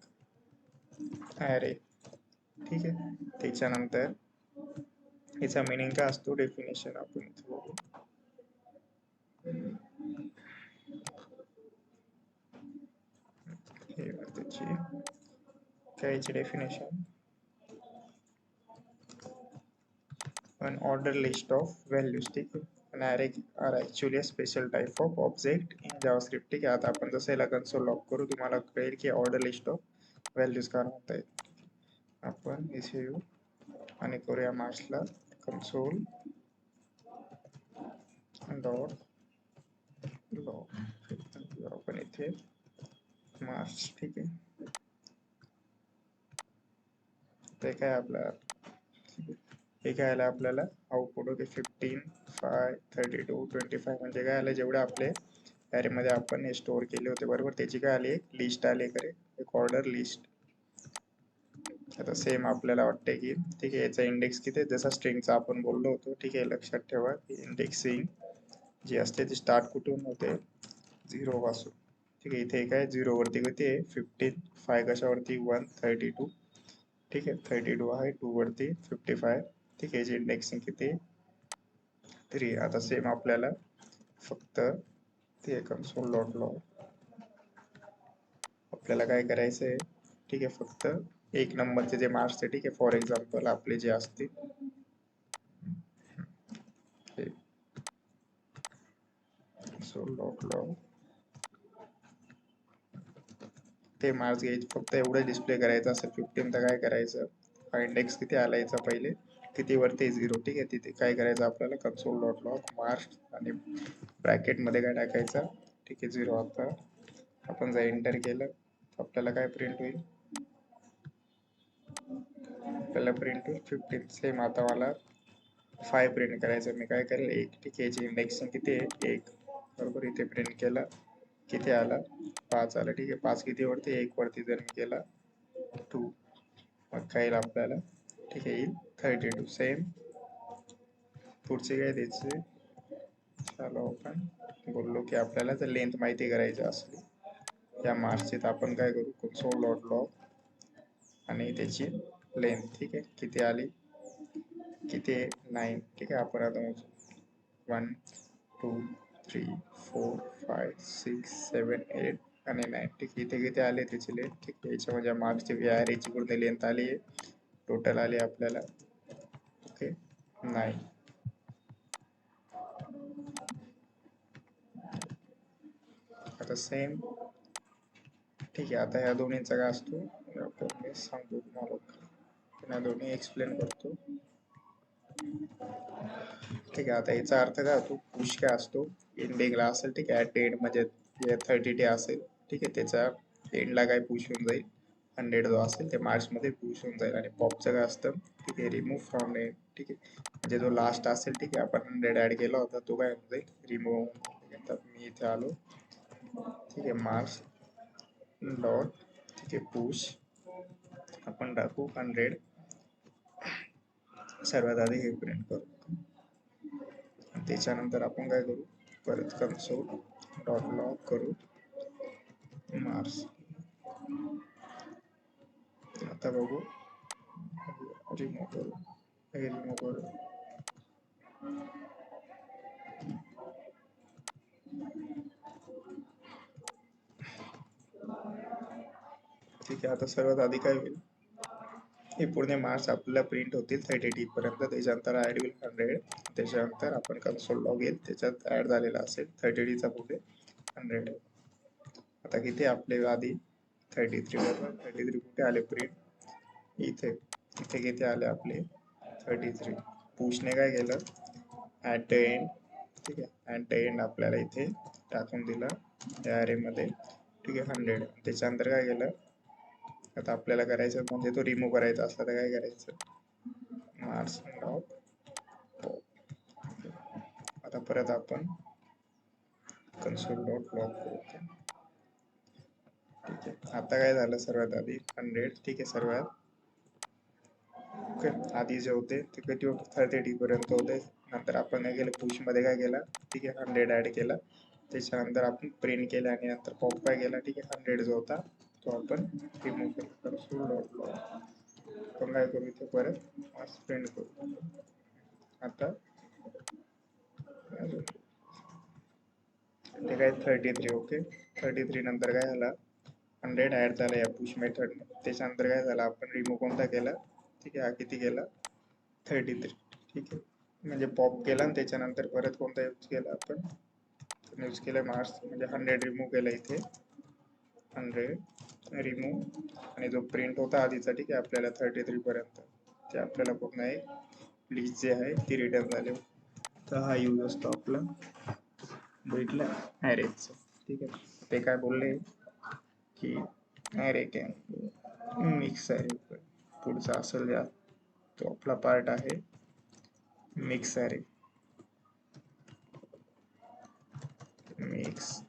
ॲरे. ठीक आहे, त्याच्यानंतर याचा मिनिंग काय असतो, डेफिनेशन आपण इथे बघू. हे त्याची काय याची definition, an order list of values. ठीक आहे, an array are actually a special type of object in JavaScript. ठीक आहे, आता आपण जसं याला कन्सोल लॉक करू तुम्हाला कळेल की ऑर्डर लिस्ट ऑफ व्हॅल्यूज का म्हणता येईल. आपण इथे येऊ आणि करूया मार्क्सला कन्सोल डॉट लॉग. आपण इथे मार्क्स. ठीक आहे, ते काय आपला, हे काय आलं आपल्याला आउटपुट. ओके, 15, 5, 32, 25 म्हणजे काय आलं, जेवढे आपले ॲरे मध्ये आपण हे स्टोअर केले होते बरोबर, त्याची काय आली, एक लिस्ट आली करे, एक ऑर्डर लिस्ट. आता सेम आपल्याला वाटते की ठीक आहे, याचा इंडेक्स किती आहे, जसा स्ट्रिंगचा आपण बोललो होतो. ठीक आहे, लक्षात ठेवा की इंडेक्सिंग जी असते ती स्टार्ट कुठून होते, 0 पासून. ठीक आहे, इथे काय 0 वरती किती आहे, 15, 5 कशावरती, 1, 32. ठीक आहे, 32 आहे, 2 वरती 55. ठीक आहे, याची इंडेक्सिंग किती, 3. आता सेम आपल्याला फक्त ते कन्सोल डॉट लॉग आपल्याला काय करायचं आहे. ठीक आहे, फक्त एक नंबरचे जे मार्क्स आहे, ठीक आहे, फॉर एक्झाम्पल आपले जे असतील कन्सोल डॉट लॉग, ते मार्क्स घ्यायचे, फक्त एवढं डिस्प्ले करायचं असेल 15, तर काय करायचं, हा इंडेक्स किती आला याचा पहिले, किती वरती 0. ठीक आहे, तिथे काय करायचं आपल्याला कन्सोल डॉट लॉग मार्क्स आणि ब्रॅकेट मध्ये काय टाकायचं, ठीक आहे 0. आता आपण जर एंटर केलं तर आपल्याला काय प्रिंट होईल, आपल्याला प्रिंट होईल 15. सेम आता मला 5 प्रिंट करायचं, मी काय करेल 1, ठीक आहे. याची इंडेक्सिंग किती आहे 1, बरोबर. इथे प्रिंट केला किती आला 5 आला, ठीक आहे. 5 किती वरती 1 वरती जर मी केला 2, मग काय येईल आपल्याला, ठीक आहे, येईल 32. सेम पुढचे काय द्यायचे, चलो आपण बोललो की आपल्याला जर लेंथ माहिती करायची असली या मार्क्सची तर आपण काय करू, console डॉट लॉग आणि त्याची लेंथ, ठीक आहे, किती आली, किती आहे 9, ठीक आहे. आपण आता 1 2 3 4 5 6 7 8 आणि 9, ठीक आहे. इथे किती आले त्याची लेंथ, ठीक आहे. याच्यामध्ये मार्क्सची ची पूर्ण लेंथ आली आहे, टोटल आली आपल्याला, ओके 9. आता सेम, ठीक आहे. आता ह्या दोन्हीचा काय असतो मी सांगतो तुम्हाला, या दोन्ही एक्सप्लेन करतो, ठीक आहे. आता याचा अर्थ काय होतो, पुश काय असतो एंडिंगला असेल, ठीक आहे. ऍट एंड म्हणजे 30 असेल, ठीक आहे. त्याच्या एंडला काय पुश होऊन जाईल 100 जो असेल ते मार्क्स मध्ये पुश होऊन जाईल. आणि पॉपचं काय असतं, ठीक आहे, रिमूव्ह फ्रॉम एंड, ठीक आहे. म्हणजे जो लास्ट असेल, ठीक आहे, आपण 100 ऍड केला होता तो काय होऊन जाईल रिमूव्ह, ठीक आहे. तर मी इथे आलो, ठीक आहे, मार्क्स डॉट, ठीक आहे, पुश आपण टाकू 100, सर्वात आधी हे प्रिंट करू. त्याच्यानंतर आपण काय करू, परत कन्सोल डॉट लॉग करू मार्क्स. आता बघू, रिमूव्ह करू, हे रिमूव्ह करू, ठीक आहे. आता सर्वात आधी काय होईल, हे पूर्ण मार्क्स आपल्याला प्रिंट होतील 30 पर्यंत. त्याच्यानंतर ऍड होईल 100, त्याच्यानंतर आपण कन्सोल लॉग येईल, त्याच्यात ऍड झालेला असेल 30 पुढे 100. आता किती आपले आधी 33, बरोबर. 33 कुठे आले प्रिंट, इथे, इथे किती आले आपले 33. पुशने काय केलं ऍट द एंड, ठीक आहे, ऍट द एंड आपल्याला इथे टाकून दिलं या अरे मध्ये, ठीक आहे 100. त्याच्यानंतर काय केलं, आता आपल्याला करायचं म्हणजे तो रिमूव्ह करायचा असला तर काय करायचं, मार्क्स डॉट पॉप. आता परत आपण कन्सोल डॉट लॉग करू, ठीक आहे. आता काय झालं, सर्वात आधी 100, ठीक आहे. सर्वात ओके, आधी जे होते ते किती होते 30 पर्यंत होते. नंतर आपण काय केलं, पुश मध्ये काय केलं, ठीक आहे, 100 ऍड केला. त्याच्यानंतर आपण प्रिंट केलं आणि नंतर पॉप काय केला, ठीक आहे, 100 जो होता तो आपण रिमूव्ह केला. कन्सोल डॉट लॉग आपण काय करू, इथे परत मार्क्स प्रिंट करू. आता ते काय 33, ओके. 33 नंतर काय झाला 100 ऍड झाला या पुश मेथडने. त्याच्यानंतर काय झालं, आपण रिमूव्ह कोणता केला, ठीक आहे, हा किती केला 33, ठीक आहे. म्हणजे पॉप केला आणि त्याच्यानंतर परत कोणता यूज केला आपण, यूज केला मार्क्स, म्हणजे 100 रिमूव्ह केला इथे, 100 रिमूव्ह, आणि जो प्रिंट होता आधीचा, ठीक आहे, आपल्याला 33 पर्यंत, ते आपल्याला पूर्ण एक लिस्ट जी आहे ती रिटर्न झाली. तर हा यूज असतो आपला भेटला ॲरेचं, ठीक आहे. ते काय बोलले की ॲरे कॅन मिक्स ॲरे, पुढचा असेल या तो आपला पार्ट आहे मिक्स ॲरे, मिक्स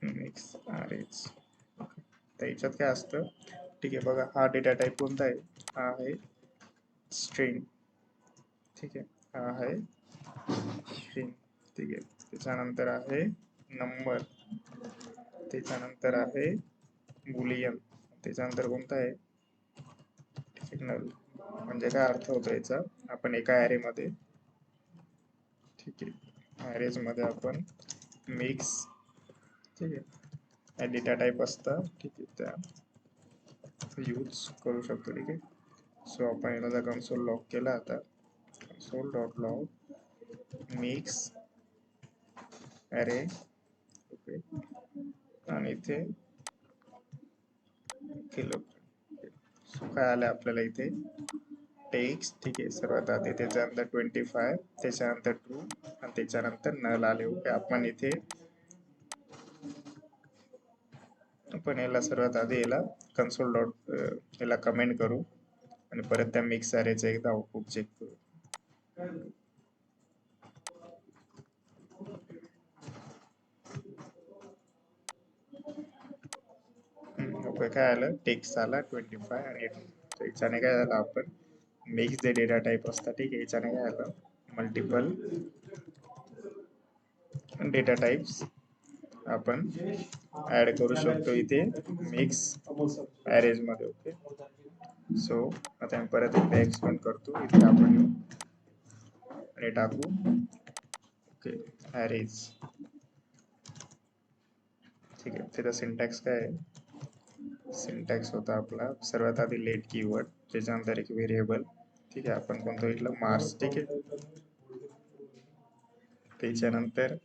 मिक्स ॲरेज. तर याच्यात काय असतं, ठीक आहे, बघा हा डेटा टाईप कोणता आहे, हा आहे स्ट्रिंग, ठीक आहे, हा आहे स्ट्रिंग, ठीक आहे. त्याच्यानंतर आहे नंबर, त्याच्यानंतर आहे बुलियन, त्याच्यानंतर कोणता आहे, ठीक आहे, नल. म्हणजे काय अर्थ होतो याचा, आपण एका ॲरे मध्ये, ठीक आहे, ॲरेज मध्ये आपण मिक्स, ठीक आहे, डेटा टाईप असतं, ठीक आहे, त्या यूज करू शकतो, ठीक आहे. सो आपण याला कन्सोल लॉग केला, आता console dot log mix array, okay, आणि इथे केलं. सो काय आलं आपल्याला इथे टेक्स्ट, ठीक आहे, सर्वात आधी त्याच्यानंतर 25, त्याच्यानंतर ट्रू आणि त्याच्यानंतर नल आले. ओके, आपण इथे आपण याला सर्वात आधी याला कन्सोल डॉट याला कमेंट करू आणि परत त्या मिक्स अरेचं एकदा आउटपुट चेक करू. ओके, काय आलं, टेक्स्ट आला 25 आणि याच्याने काय झालं, आपण मिक्स जे डेटा टाईप असतात, ठीक आहे, याच्याने काय झालं, मल्टिपल डेटा टाइप्स आपण ऍड करू शकतो इथे मिक्स अरेज मध्ये. ओके, सो आता मी परत एकदा एक्सपेंड करतो. इथे आपण आणि टाकू ओके अरेज. ठीक आहे, त्याचा सिंटॅक्स काय आहे, सिंटॅक्स होता आपला सर्वात आधी लेट कीवर्ड, त्याच्यानंतर एक व्हेरिएबल, ठीक आहे, आपण कोणतं घेतलं, मार्क्स, ठीक आहे, त्याच्यानंतर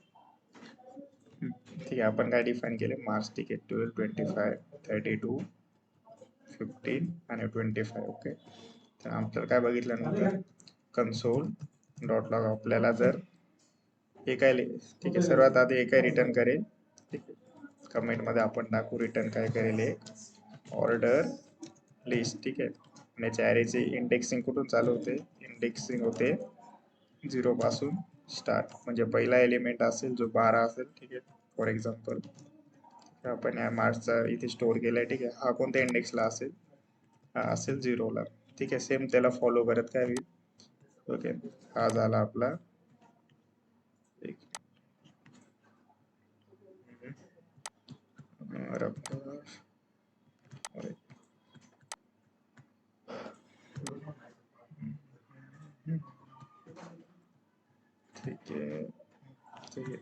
ठीक आहे आपण काय डिफाईन केले, मार्क्स, ठीक आहे, 12, 25, 32, 15 आणि 25. ओके, तर आपल्याला काय बघितलं नंतर कन्सोल डॉट लॉग आपल्याला जर हे काय ठीक आहे, सर्वात आधी हे काय रिटर्न करेल, ठीक आहे, कमेंट मध्ये आपण टाकू रिटर्न काय करेल, एक ऑर्डर लिस्ट, ठीक आहे, आणि याच्या ॲरेचे इंडेक्सिंग कुठून चालू होते, इंडेक्सिंग होते 0 पासून स्टार्ट, म्हणजे पहिला एलिमेंट असेल जो 12 असेल, ठीक आहे, फॉर एक्झाम्पल आपण या मार्क्सचा इथे स्टोअर केलाय, ठीक आहे, हा कोणत्या इंडेक्सला असेल, हा असेल 0 ला, ठीक आहे, सेम त्याला फॉलो करत काय होईल. ओके, हा झाला आपला एक ठीक आहे, ठीक आहे,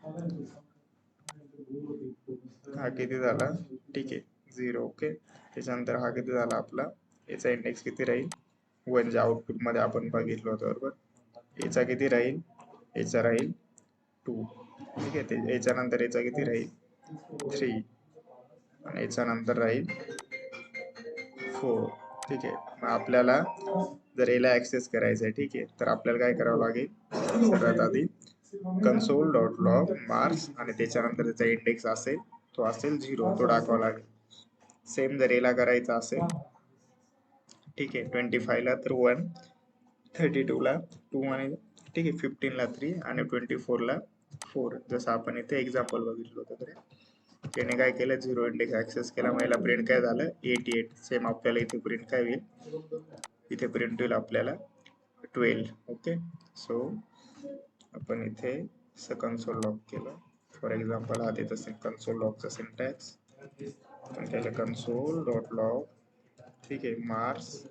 हा किती झाला, ठीक आहे 0. ओके, त्याच्यानंतर हा किती झाला आपला, याचा इंडेक्स किती राहील 1, जे आउटपुट मध्ये आपण बघितलं होतं, बरोबर, याचा किती राहील, याचा राहील 2, ठीक आहे, याच्यानंतर याचा किती राहील 3 आणि याच्यानंतर राहील 4. ठीक आहे, मग आपल्याला जर याला ऍक्सेस करायचं आहे, ठीक आहे, तर आपल्याला काय करावं लागेल, सर्वात आधी कन्सोल डॉट लॉग मार्क्स आणि त्याच्यानंतर त्याचा इंडेक्स असेल तो असेल 0, तो टाकावा लागेल. सेम जर याला करायचा असेल, ठीक आहे, 25 ला तर 1, 32 ला 2 आणि ठीक आहे 15 ला 3 आणि 24 ला 4, जसं आपण इथे एक्झाम्पल बघितलं होतं. तर त्याने काय केलं, 0 इंडेक्स ऍक्सेस केला, मला प्रिंट काय झालं 88. सेम आपल्याला इथे प्रिंट काय होईल, इथे प्रिंट होईल आपल्याला 12. ओके, सो आपण इथे कन्सोल लॉग केलं, फॉर एक्झाम्पल हा त्याचा कन्सोल लॉगचा सिंटॅक्स, आपण केलं कन्सोल डॉट लॉग, ठीक आहे, मार्क्स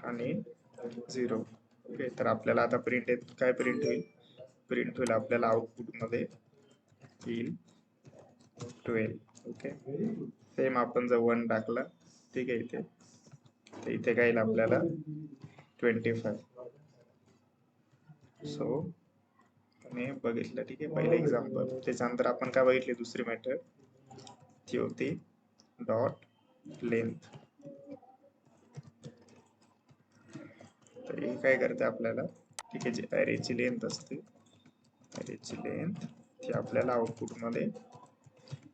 आणि 0. ओके, तर आपल्याला आता प्रिंट काय प्रिंट होईल, प्रिंट होईल आपल्याला आउटपुट मध्ये येईल 12. ओके, सेम आपण जर 1 टाकला, ठीक आहे, इथे तर इथे काय येईल आपल्याला 25. सो मी बघितलं, ठीक आहे, पहिलं एक्झाम्पल. त्याच्यानंतर आपण काय बघितली, दुसरी मेथड ती होती डॉट लेंथ. तर हे काय करते आपल्याला, ठीक आहे, जी अरेची लेंथ असते, अरेची लेंथ ती आपल्याला आउटपुट मध्ये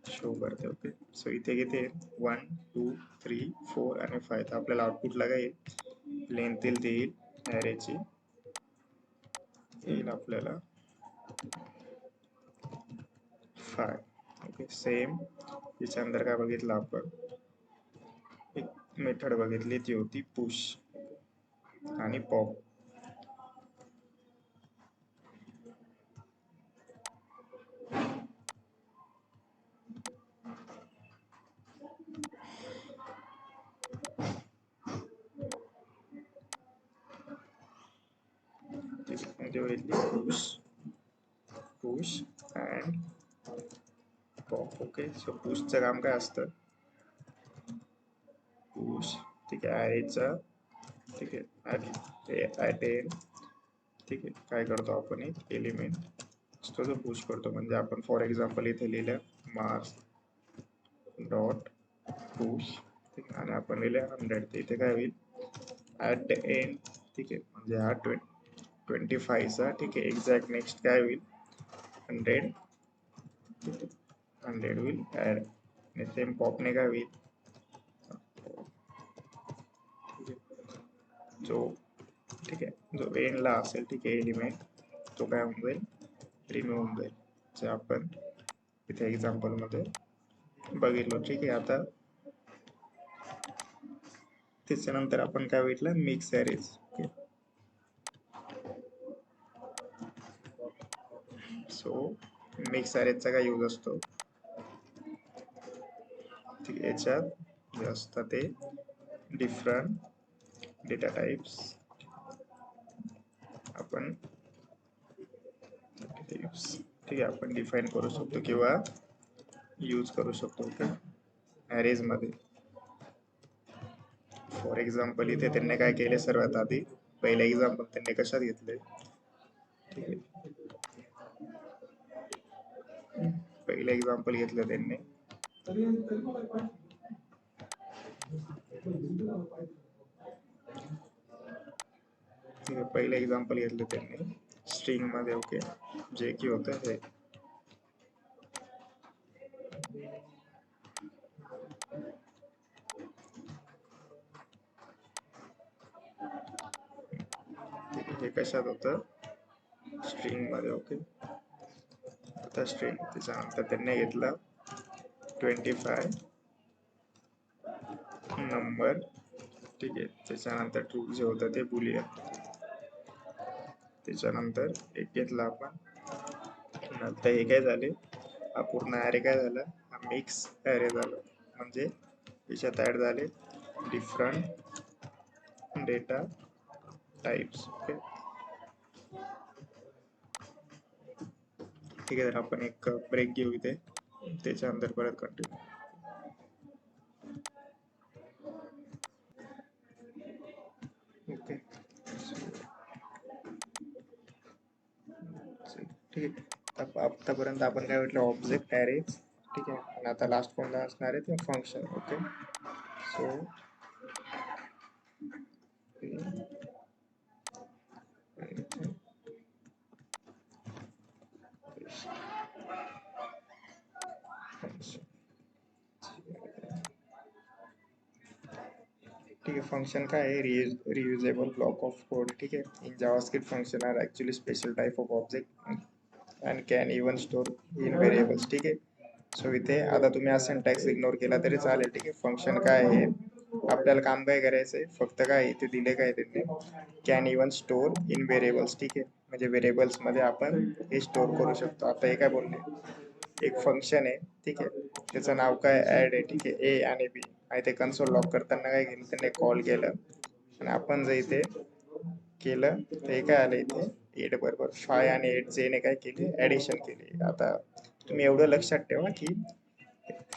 शो करते. ओके, सो इथे किती 1, 2, 3, 4 आणि 5, तर आपल्याला आउटपुटला काय येईल, लेंथ येईल अरेची, येईल आपल्याला 5. ओके, सेम त्याच्यानंतर काय बघितलं आपण, एक मेथड बघितली ती होती पुश आणि pop. Push and pop. Okay, so पुशचं काम काय असतं, पुश, ठीक आहे, अरेचा, ठीक आहे, ॲट, ठीक आहे, काय करतो आपण, एक एलिमेंट असतो जो पुश करतो, म्हणजे आपण फॉर एक्झाम्पल इथे लिहिलं मार्क्स डॉट पुश, ठीक आहे, आणि आपण लिहिलं 100, तर इथे काय होईल ऍट द एंड, ठीक आहे, म्हणजे हा 25चा, ठीक आहे, एक्झॅक्ट नेक्स्ट काय होईल 100, ठीक आहे, 100 विल ऍड, आणि सेम पॉपने काय होईल, ठीक आहे, जो, ठीक आहे, जो एंडला असेल, ठीक आहे, एलिमेंट तो काय होऊन जाईल, रिमूव्ह होऊन जाईल, जे आपण इथे एक्झाम्पल मध्ये बघितलं, ठीक आहे. आता त्याच्यानंतर आपण काय बघितलं, मिक्स ॲरेज, ओके. सो मिक्स ॲरेजचा काय यूज असतो, ठीक आहे, याच्यात जे असतात ते डिफरंट डेटा टाइप्स आपण, ठीक आहे, आपण डिफाईन करू शकतो किंवा यूज करू शकतो, ओके, ॲरेज मध्ये. फॉर एक्झाम्पल इथे त्यांनी काय केले, सर्वात आधी पहिले एक्झाम्पल त्यांनी कशात घेतले, ठीक आहे, पहिले एक्झाम्पल घेतलं त्यांनी, ठीक आहे, पहिले एक्झाम्पल घेतलं त्यांनी स्ट्रिंग मध्ये, ओके, जे की होतं हे, हे कशात होतं, स्ट्रिंग मध्ये, ओके. आता स्ट्रिंग, त्याच्यानंतर त्यांनी घेतला 25 नंबर, ठीक आहे, त्याच्यानंतर ट्रू जे होतं ते बुलियन, त्याच्यानंतर एक घेतला आपण नंतर, हे काय झाले, हा पूर्ण ॲरे काय झाला, हा मिक्स ॲरे झाला, म्हणजे याच्यात ऍड झाले डिफरंट डेटा टाइप्स, ओके. ठीक आहे, तर आपण एक ब्रेक घेऊ इथे, त्याच्यानंतर परत कंटिन्यू. ओके, ठीक आहे, आतापर्यंत आपण काय म्हटलं, ऑब्जेक्ट ॲरेज, ठीक आहे, आणि आता लास्ट कोणता असणार आहे ते फंक्शन, ओके. सो ठीक आहे, फंक्शन काय आहे, रियुजेबल ब्लॉक ऑफ कोड, ठीक आहे. In JavaScript function are actually special type of object and can even store in variables, ठीक आहे. सो इथे आता तुम्ही हा सिंटॅक्स इग्नोर केला तरी चालेल, ठीक आहे. फंक्शन काय आहे, आपल्याला काम काय करायचंय, फक्त काय इथे दिले काय त्यांनी, can even store in variables, ठीक आहे, म्हणजे व्हेरिएबल्स मध्ये आपण हे स्टोर करू शकतो. आता हे काय बोलले, एक फंक्शन आहे, ठीक आहे, त्याचं नाव काय ऍड आहे, ठीक आहे, ए आणि बी, आणि ते कन्सोल लॉक करताना काय केलं त्यांनी, कॉल केलं, आणि आपण जर इथे केलं तर हे काय आलं, इथे 8 बरोबर 5 आणि 8 जे ने काय केले, ऍडिशन केली. आता तुम्ही एवढं लक्षात ठेवा की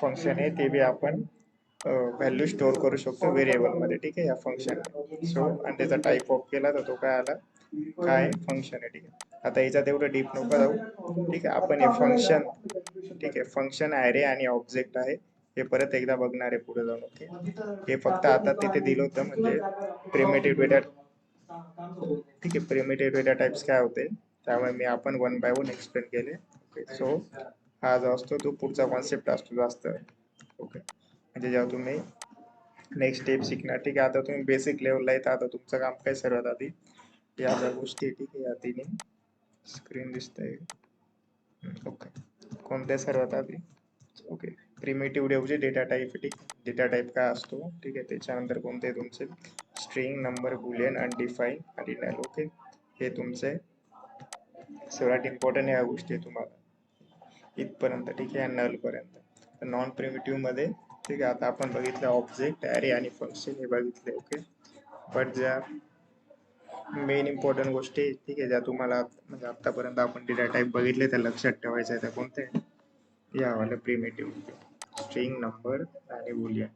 फंक्शन आहे ते बी आपण व्हॅल्यू स्टोर करू शकतो व्हेरिएबल मध्ये, ठीक आहे, या फंक्शन. सो आणि त्याचा टाइप ऑफ केला तर तो काय आला, काय फंक्शन आहे, ठीक आहे. आता याच्यात एवढं डीप नको जाऊ, ठीक आहे. आपण हे फंक्शन, ठीक आहे, फंक्शन ॲरे आणि ऑब्जेक्ट आहे, हे परत एकदा बघणार आहे पुढे जाऊन, ओके. हे फक्त आता तिथे दिलं होतं, म्हणजे प्रिमिटिव्ह डेटा, ठीक आहे, प्रिमिटिव्ह डेटा टाइप्स काय होते, त्यामुळे मी आपण वन बाय वन एक्सप्लेन केले, ओके. सो हा जो असतो तो पुढचा कॉन्सेप्ट असतो जास्त, ओके, म्हणजे जेव्हा तुम्ही नेक्स्ट स्टेप शिकणार, ठीक आहे. आता तुम्ही बेसिक लेवलला येता, आता तुमचं काम काय, सर्वात आधी या ज्या गोष्टी, ठीक आहे, या तिन्ही स्क्रीन दिसतंय, ओके, कोणत्या सर्वात आधी, ओके, प्रिमिटिव्ह डेवचे डेटा टाइप, ठीक, डेटा टाइप काय असतो, ठीक आहे, त्याच्यानंतर कोणते तुमचे स्ट्रिंग, नंबर, बुलियन, अनडिफाईन आणि नल, ओके. हे तुमचे सर्वात इम्पॉर्टंट या गोष्टी तुम्हाला इथपर्यंत, ठीक आहे, नल पर्यंत. नॉन प्रिमिटिव्ह मध्ये, ठीक आहे, आता आपण बघितलं ऑब्जेक्ट, ॲरे आणि फंक्शन हे बघितले, ओके. बट ज्या मेन इम्पॉर्टंट गोष्टी, ठीक आहे, ज्या तुम्हाला म्हणजे आतापर्यंत आपण डेटा टाइप बघितले त्या लक्षात ठेवायच्या आहे, त्या कोणत्या, यावाला प्रिमिटिव्ह, स्ट्रिंग, नंबर आणि बुलियन.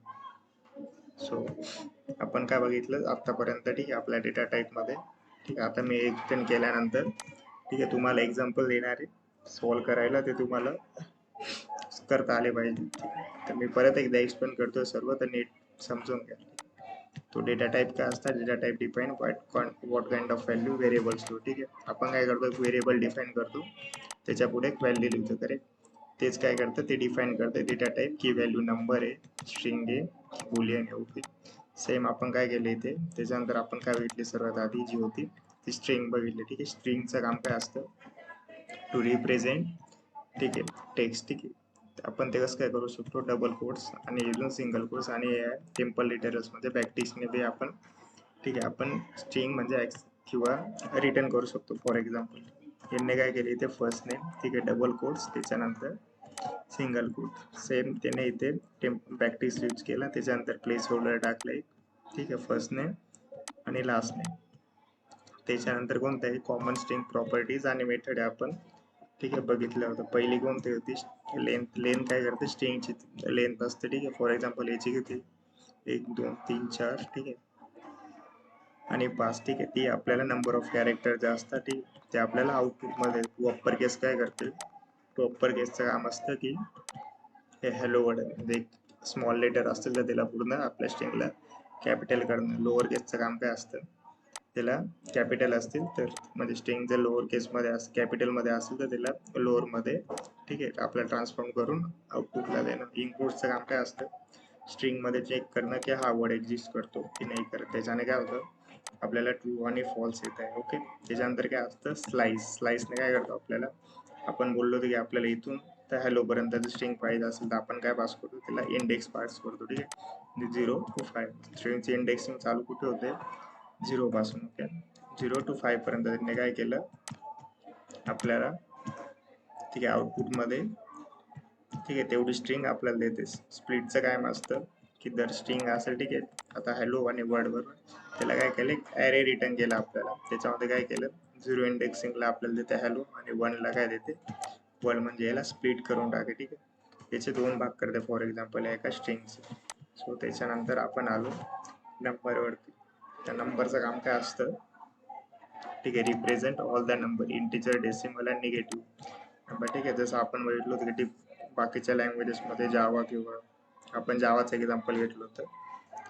सो आपण काय बघितलं आतापर्यंत, ठीक आहे, आपल्या डेटा टाइप मध्ये, ठीक आहे. आता मी एक्सप्लेन केल्यानंतर, ठीक आहे, तुम्हाला एक्झाम्पल देणार आहे सॉल्व करायला, ते तुम्हाला करता आले पाहिजे. तर मी परत एकदा एक्सप्लेन करतोय सर्व, तर नीट समजून घ्या. तो डेटा टाईप काय असतात, data type define what kind of value variables to. ठीक आहे, आपण काय करतो, व्हेरिएबल डिफाईन करतो, त्याच्या पुढे एक व्हॅल्यू लिहितो. करेक्ट, तेच काय करतं, ते डिफाईन करतं डेटा टाईप की व्हॅल्यू नंबर आहे, स्ट्रिंग आहे, बुलियन आहे. ओके, सेम आपण काय केलं इथे. त्याच्यानंतर आपण काय बघितली, सर्वात आधी जी होती ती स्ट्रिंग बघितली. ठीक आहे, स्ट्रिंगचं काम काय असतं, टू रिप्रेझेंट, ठीक आहे, टेक्स्ट. ठीक आहे, आपण ते कसं काय करू शकतो, डबल कोट्स आणि इथून सिंगल कोट्स आणि टेम्पल लिटरल्स मध्ये बॅकटिक्सने बी आपण, ठीक आहे, आपण स्ट्रिंग म्हणजे किंवा रिटर्न करू शकतो. फॉर एक्झाम्पल यांनी काय केले इथे, फर्स्ट नेम, ठीक आहे, डबल कोट्स, त्याच्यानंतर सिंगल कोट. सेम त्याने इथे बॅकटिक्स यूज केला, त्याच्यानंतर प्लेस होल्डर टाकले, ठीक आहे, फर्स्ट नेम आणि लास्ट नेम. त्याच्यानंतर कोणत्याही कॉमन स्ट्रिंग प्रॉपर्टीज आणि मेथड आपण, ठीक आहे, बघितलं होतं. पहिली कोणती होती, लेंथ. लेंथ काय करते, स्ट्रिंगची लेंथ असते. ठीक आहे, फॉर एक्झाम्पल याची किती, 1 2 3 4, ठीक आहे, आणि 5. ठीक आहे, ती आपल्याला नंबर ऑफ कॅरेक्टर जे असतात, ठीक, ते आपल्याला आउटपुटमध्ये. टू अप्पर केस काय करते, टू अप्पर केसचं काम असतं की हे हॅलो वर्ड म्हणजे एक स्मॉल लेटर असतील तर त्याला पूर्ण आपल्या स्ट्रिंगला कॅपिटल करणं. लोअर केसचं काम काय असतं, त्याला कॅपिटल असतील तर, म्हणजे स्ट्रिंग जर लोअर केसमध्ये कॅपिटलमध्ये असेल तर त्याला लोअरमध्ये, ठीक आहे, आपल्याला ट्रान्सफॉर्म करून आउटपुटला देणं. इनपुटचं काम काय असतं, स्ट्रिंगमध्ये चेक करणं की हा वर्ड एक्झिस्ट करतो की नाही करत. त्याच्याने काय होतं, आपल्याला ट्रू आणि फॉल्स येत आहे. ओके, त्याच्यानंतर काय असतं, स्लाइस. स्लाइसने काय करतो, आपल्याला आपण बोललो होतो की आपल्याला इथून तर हॅलो पर्यंत स्ट्रिंग पाहिजे असेल तर आपण काय पास करतो, त्याला इंडेक्स पास करतो. ठीक आहे, 0 to 5 स्ट्रिंगची इंडेक्सिंग चालू कुठे होते, 0 पासून. ओके, 0 to 5 पर्यंत त्यांनी काय केलं आपल्याला, ठीक आहे, आउटपुटमध्ये, ठीक आहे, तेवढी स्ट्रिंग आपल्याला देते. स्प्लिटचं काय असतं की दर स्ट्रिंग असेल, ठीक आहे, आता हॅलो आणि वर्ड बरोबर, त्याला काय केलं, ॲरे रिटर्न केला आपल्याला. त्याच्यामध्ये काय केलं, 0 इंडेक्सिंगला आपल्याला देते हॅलो आणि 1ला काय देते वर्ड, म्हणजे याला स्प्लिट करून टाके. ठीक आहे, याचे 2 भाग करते फॉर एक्झाम्पल एका स्ट्रिंगचे. सो त्याच्यानंतर आपण आलो नंबरवरती. त्या नंबरचं काम काय असतं, ठीक आहे, represent all the number, integer, decimal आणि निगेटिव्ह नंबर. ठीक आहे, जसं आपण बघितलं होतं की बाकीच्या लँग्वेजेसमध्ये जावा किंवा आपण जावाचं एक्झाम्पल घेतलं होतं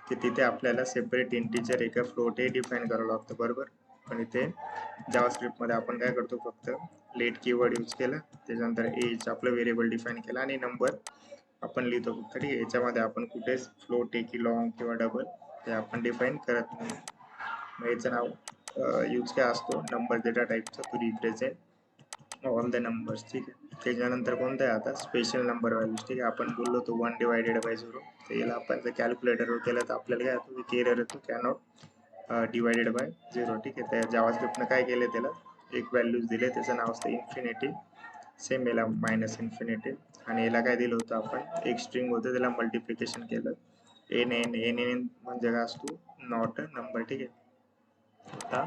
की तिथे आपल्याला सेपरेट इंटिजर एका फ्लोट हे डिफाईन करावं लागतं, बरोबर. पण इथे जावा स्क्रिप्टमध्ये आपण काय करतो, फक्त लेट कीवर्ड यूज केला, त्याच्यानंतर एज आपलं व्हेरिएबल डिफाईन केला आणि नंबर आपण लिहितो फक्त. ठीक आहे, याच्यामध्ये आपण कुठेच फ्लोट आहे की लॉंग किंवा डबल ते आपण डिफाईन करत नाही. मग याचं नाव यूज काय असतो, नंबर डेटा टाईपचा, to represent all the numbers. ठीक आहे, त्याच्यानंतर कोणतं आहे आता, स्पेशल नंबर व्हॅल्यूज. ठीक आहे, आपण बोललो होतो 1 / 0. तर याला आपण जर कॅल्क्युलेटरवर केलं तर आपल्याला काय होतो, एक एरर येतो, कॅनॉट डिवायडेड बाय 0. ठीक आहे, त्या जावास्क्रिप्टनं काय केलं, त्याला एक व्हॅल्यूज दिले, त्याचं नाव असतं इन्फिनिटी. सेम याला -इन्फिनिटी, आणि याला काय दिलं होतं आपण, एक स्ट्रिंग होतं, त्याला मल्टिप्लिकेशन केलं, एन एन एन एन म्हणजे काय असतो, नॉट अ नंबर. ठीक आहे, आता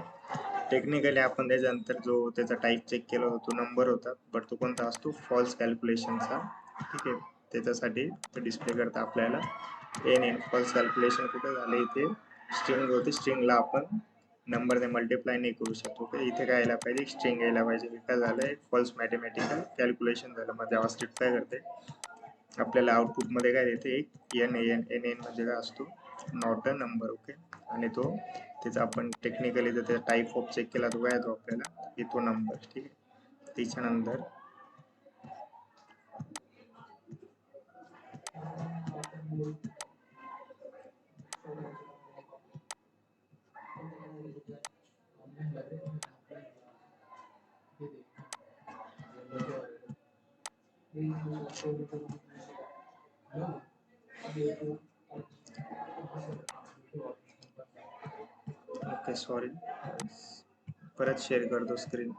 टेक्निकली आपण त्याच्यानंतर जो त्याचा टाईप चेक केला होता तो नंबर होता, बट तो कोणता असतो, फॉल्स कॅल्क्युलेशनचा. ठीक आहे, त्याच्यासाठी डिस्प्ले करता आपल्याला एन एन. फॉल्स कॅल्क्युलेशन कुठे झालं, इथे स्ट्रिंग होती, स्ट्रिंगला आपण नंबरने मल्टिप्लाय नाही करू शकतो. इथे काय यायला पाहिजे, स्ट्रिंग यायला पाहिजे. काय झालं, एक फॉल्स मॅथमॅटिकल कॅल्क्युलेशन झालं. मग जावास्क्रिप्ट काय करते, आपल्याला आउटपुटमध्ये काय देते, एक एन एन एन एन म्हणजे काय असतो, नॉट अ नंबर. ओके, आणि तो त्याचा आपण टेक्निकली जर त्याचा टाईप ऑफ चेक केला तो काय येतो आपल्याला, येतो नंबर. ठीक आहे, त्याच्यानंतर ओके, सॉरी, परत शेअर करतो स्क्रीन.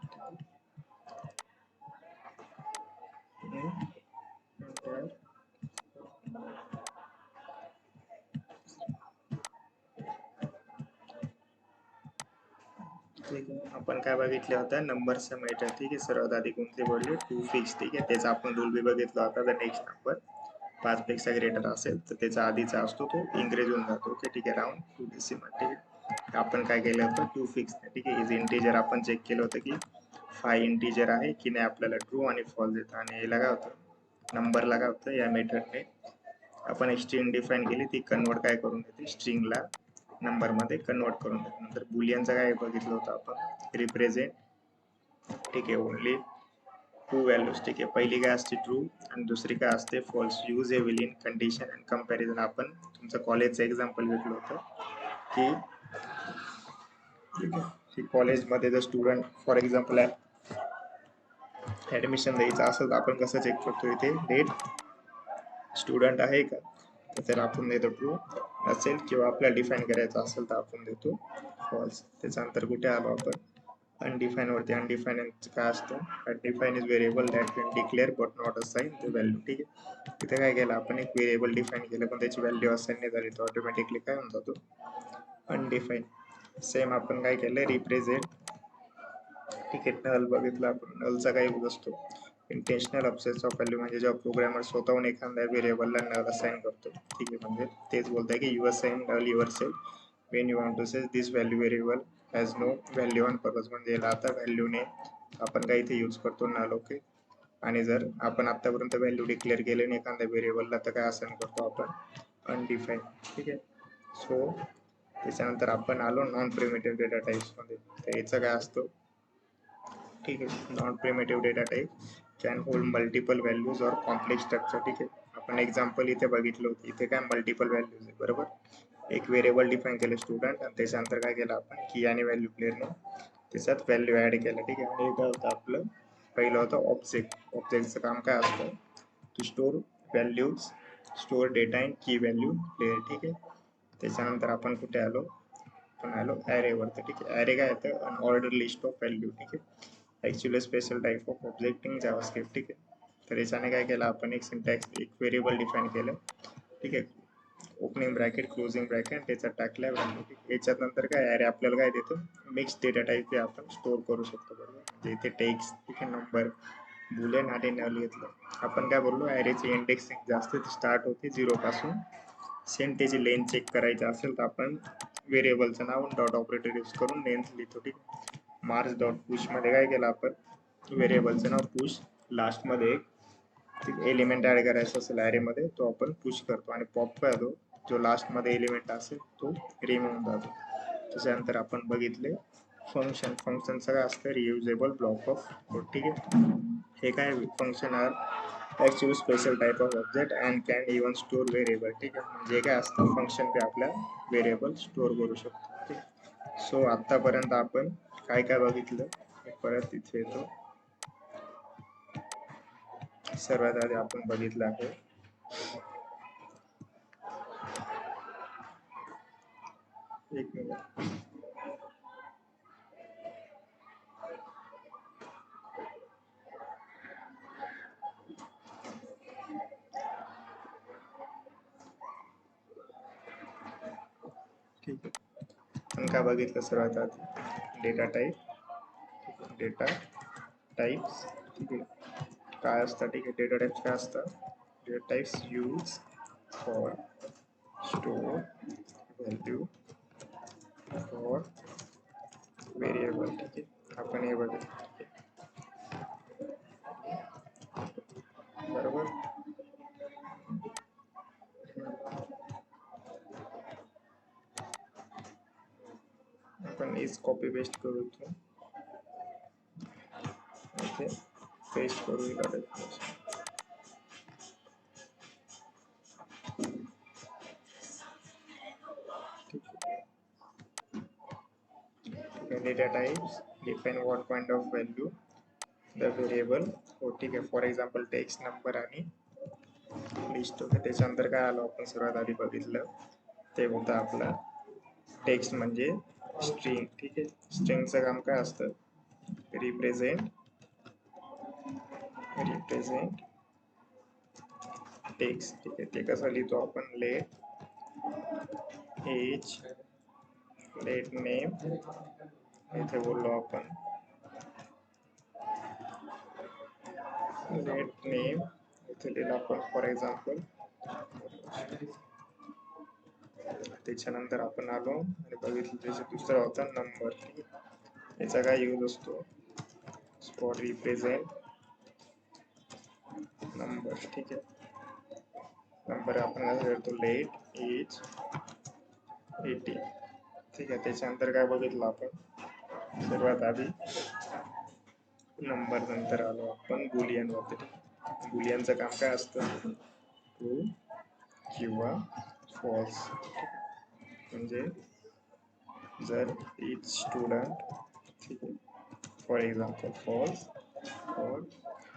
ठीक आहे, आपण काय बघितलं होतं, नंबरचं मेथड. ठीक आहे, सर्वात आधी कोणते बोलले, टू फिक्स. ठीक आहे, त्याचा आपण रूल बी बघितला होता, जर नेक्स्ट नंबर 5 पेक्षा ग्रेटर असेल तर त्याचा आधीचा असतो तो इंक्रीज होऊन जातो. ओके, ठीक आहे, राऊंड टू डेसिमल. ठीक आहे, आपण काय केलं होतं, टू फिक्स. ठीक आहे, इज इंटीजर आपण चेक केलं होतं की 5 इंटीजर आहे की नाही, आपल्याला ट्रू आणि फॉल्स देतं. आणि याला काय होतं, नंबरला काय होतं, या मेथडने आपण एक स्ट्रिंग डिफाईन केली, ती कन्वर्ट काय करून देते, स्ट्रिंगला नंबर मध्ये कन्वर्ट करून देतो. नंतर बुलियनचं काय बघितलं होतं आपण, रिप्रेझेंट, ठीक आहे, ओनली टू व्हॅल्यूज, ठीक आहे. पहिली काय असते ट्रू आणि दुसरी काय असते false. Use a will in condition and comparison. आपण तुमचं कॉलेजचं एक्झाम्पल घेतलं होतं की ठीक आहे, की कॉलेजमध्ये जर स्टुडंट फॉर एक्झाम्पल ऍडमिशन द्यायचं असेल तर आपण कसं चेक करतो, इथे डेट स्टुडंट आहे का, तर आपण देतो ट्रू असेल, किंवा आपल्याला डिफाईन करायचं असेल तर आपण देतो फॉल्स. त्याच्यानंतर कुठे आलो आपण, अनडिफाईन वरती. अनडिफाईन काय असतं, undefined is variable that can declare but not assign the value, ठीक आहे. इथे काय केलं आपण, एक व्हेरिएबल डिफाईन केलं पण त्याची व्हॅल्यू असाइन नाही झाली, तर ऑटोमॅटिकली काय होऊन जातो, अनडिफाईन. सेम आपण काय केलं, रिप्रेझेंट, ठीक आहे. नल बघितलं आपण, नलचा काय यूज असतो, इंटेन्शनल अब्सेन्स ऑफ व्हॅल्यू, म्हणजे जेव्हा प्रोग्रामर स्वतःहून एखाद्या व्हेरिएबलला नल असाइन करतो, ठीक आहे. म्हणजे तेच बोलतंय की you assign null yourself when you want to say this value variable has no value on purpose. म्हणजे याला आता व्हॅल्यूने आपण काय इथे यूज करतो नल, ओके. आणि जर आपण आतापर्यंत व्हॅल्यू डिक्लेअर केले नाही एखाद्या व्हेरिएबलला, तर काय असाइन करतो आपण, अनडिफाईन, ठीक आहे. सो त्याच्यानंतर आपण आलो नॉन प्रिमिटिव्ह डेटा टाइप्स मध्ये. तर याचं काय असतो, ठीक आहे, non primitive data type can hold multiple values or complex structure, ठीक आहे. आपण एक्झाम्पल इथे बघितलं होतं, इथे काय मल्टिपल व्हॅल्यूज आहे, बरोबर. एक व्हेरिएबल डिफाईन केलं स्टुडंट आणि त्याच्यानंतर काय केलं आपण, की आणि व्हॅल्यू प्लेअरने त्याच्यात व्हॅल्यू ऍड केलं, ठीक आहे. आणि काय होतं आपलं, पहिलं होतं ऑब्जेक्ट. ऑब्जेक्टचं काम काय असतं, to store values, store data in key value pair, ठीक आहे. त्याच्यानंतर आपण कुठे आलो, आपण आलो ॲरे वरती, ठीक आहे. ॲरे काय येतं, अनऑर्डर लिस्ट ऑफ व्हॅल्यू, ठीक आहे. Actually special type of object in JavaScript, ठीक आहे. तर याच्याने काय केलं आपण, एक सिंटॅक्स, एक व्हेरिएबल डिफाईन केलं, ठीक आहे. ओपनिंग ब्रॅकेट, क्लोजिंग ब्रॅकेट, त्याच्यात टाकल्या व्हॅल्यू, ठीक आहे. याच्यात नंतर काय अरे आपल्याला काय देतो, मिक्स डेटा टाईप हे आपण स्टोअर करू शकतो, बरोबर. म्हणजे इथे टेक्स्ट, ठीक आहे, नंबर, बुलियन आणि नल घेतलं. आपण काय बोललो, ॲरेची इंडेक्सिंग जास्त स्टार्ट होते 0 पासून. सेम त्याची लेंथ चेक करायची असेल तर आपण व्हेरिएबलचं नाव डॉट ऑपरेटर यूज करून लेंथ लिहितो, ठीक. मार्च डॉट पुश मध्ये काय केलं आपण, व्हेरिएबलचं नाव पुश, लास्टमध्ये एक एलिमेंट ऍड करायचा असेल ॲरेमध्ये, तो आपण पुश करतो. आणि पॉप काय होतो, जो लास्टमध्ये एलिमेंट असेल तो रिमूव्ह जातो. त्याच्यानंतर आपण बघितले फंक्शन. फंक्शनचं काय असतं, रियुजेबल ब्लॉक ऑफ कोड, ठीक आहे. हे काय function are actually special type of object and can even store variable, ठीक आहे. म्हणजे काय असतं, फंक्शन ते आपल्या व्हेरिएबल स्टोअर करू शकतो, ठीक. सो आतापर्यंत आपण काय काय बघितलं, परत तिथे येतो. सर्वात आधी आपण बघितलं आहे एक मिनिट, ठीक आहे. आपण काय बघितलं सर्वात आधी, डेटा टाईप, डेटा टाइप्स, ठीक आहे. काय असतं, ठीक आहे, डेटा टाइप्स काय असतं, data types use for store value for variable, ठीक आहे. आपण हे बघितलं, ठीक आहे, बरोबर. आपण हेच कॉपी पेस्ट करू इथून, इथे पेस्ट करू इला definition, data types define what kind of value the variable हो, ठीक आहे. फॉर एक्झाम्पल टेक्स्ट, नंबर आणि लिस्ट, ओके. त्याच्यानंतर काय आलो आपण सर्वात आधी बघितलं, ते होतं आपला टेक्स्ट म्हणजे स्ट्रिंग, ठीक आहे. स्ट्रिंगचं काम काय असतं, रिप्रेझेंट, रिप्रेझेंट टेक्स्ट, ठीक आहे. ते कसं लिहितो आपण, लेट एज, लेट नेम, इथे बोललो आपण लेट नेम, इथे लिहिलं आपण फॉर एक्झाम्पल. त्याच्यानंतर आपण आलो आणि बघितलं त्याचा दुसरा होता नंबर, ठीक आहे. याचा काय यूज असतो, फॉर रिप्रेझेंट नंबर, ठीक आहे. नंबर आपण काय करतो, लेट एज 18, ठीक आहे. त्याच्यानंतर काय बघितलं आपण, सर्वात आधी नंबर, नंतर आलो आपण बुलियन वरती. बुलियनचं काम काय असतं, ट्रू किंवा फॉल्स. म्हणजे जर इच स्टुडंट, ठीक आहे, फॉर एक्झाम्पल फॉल्स और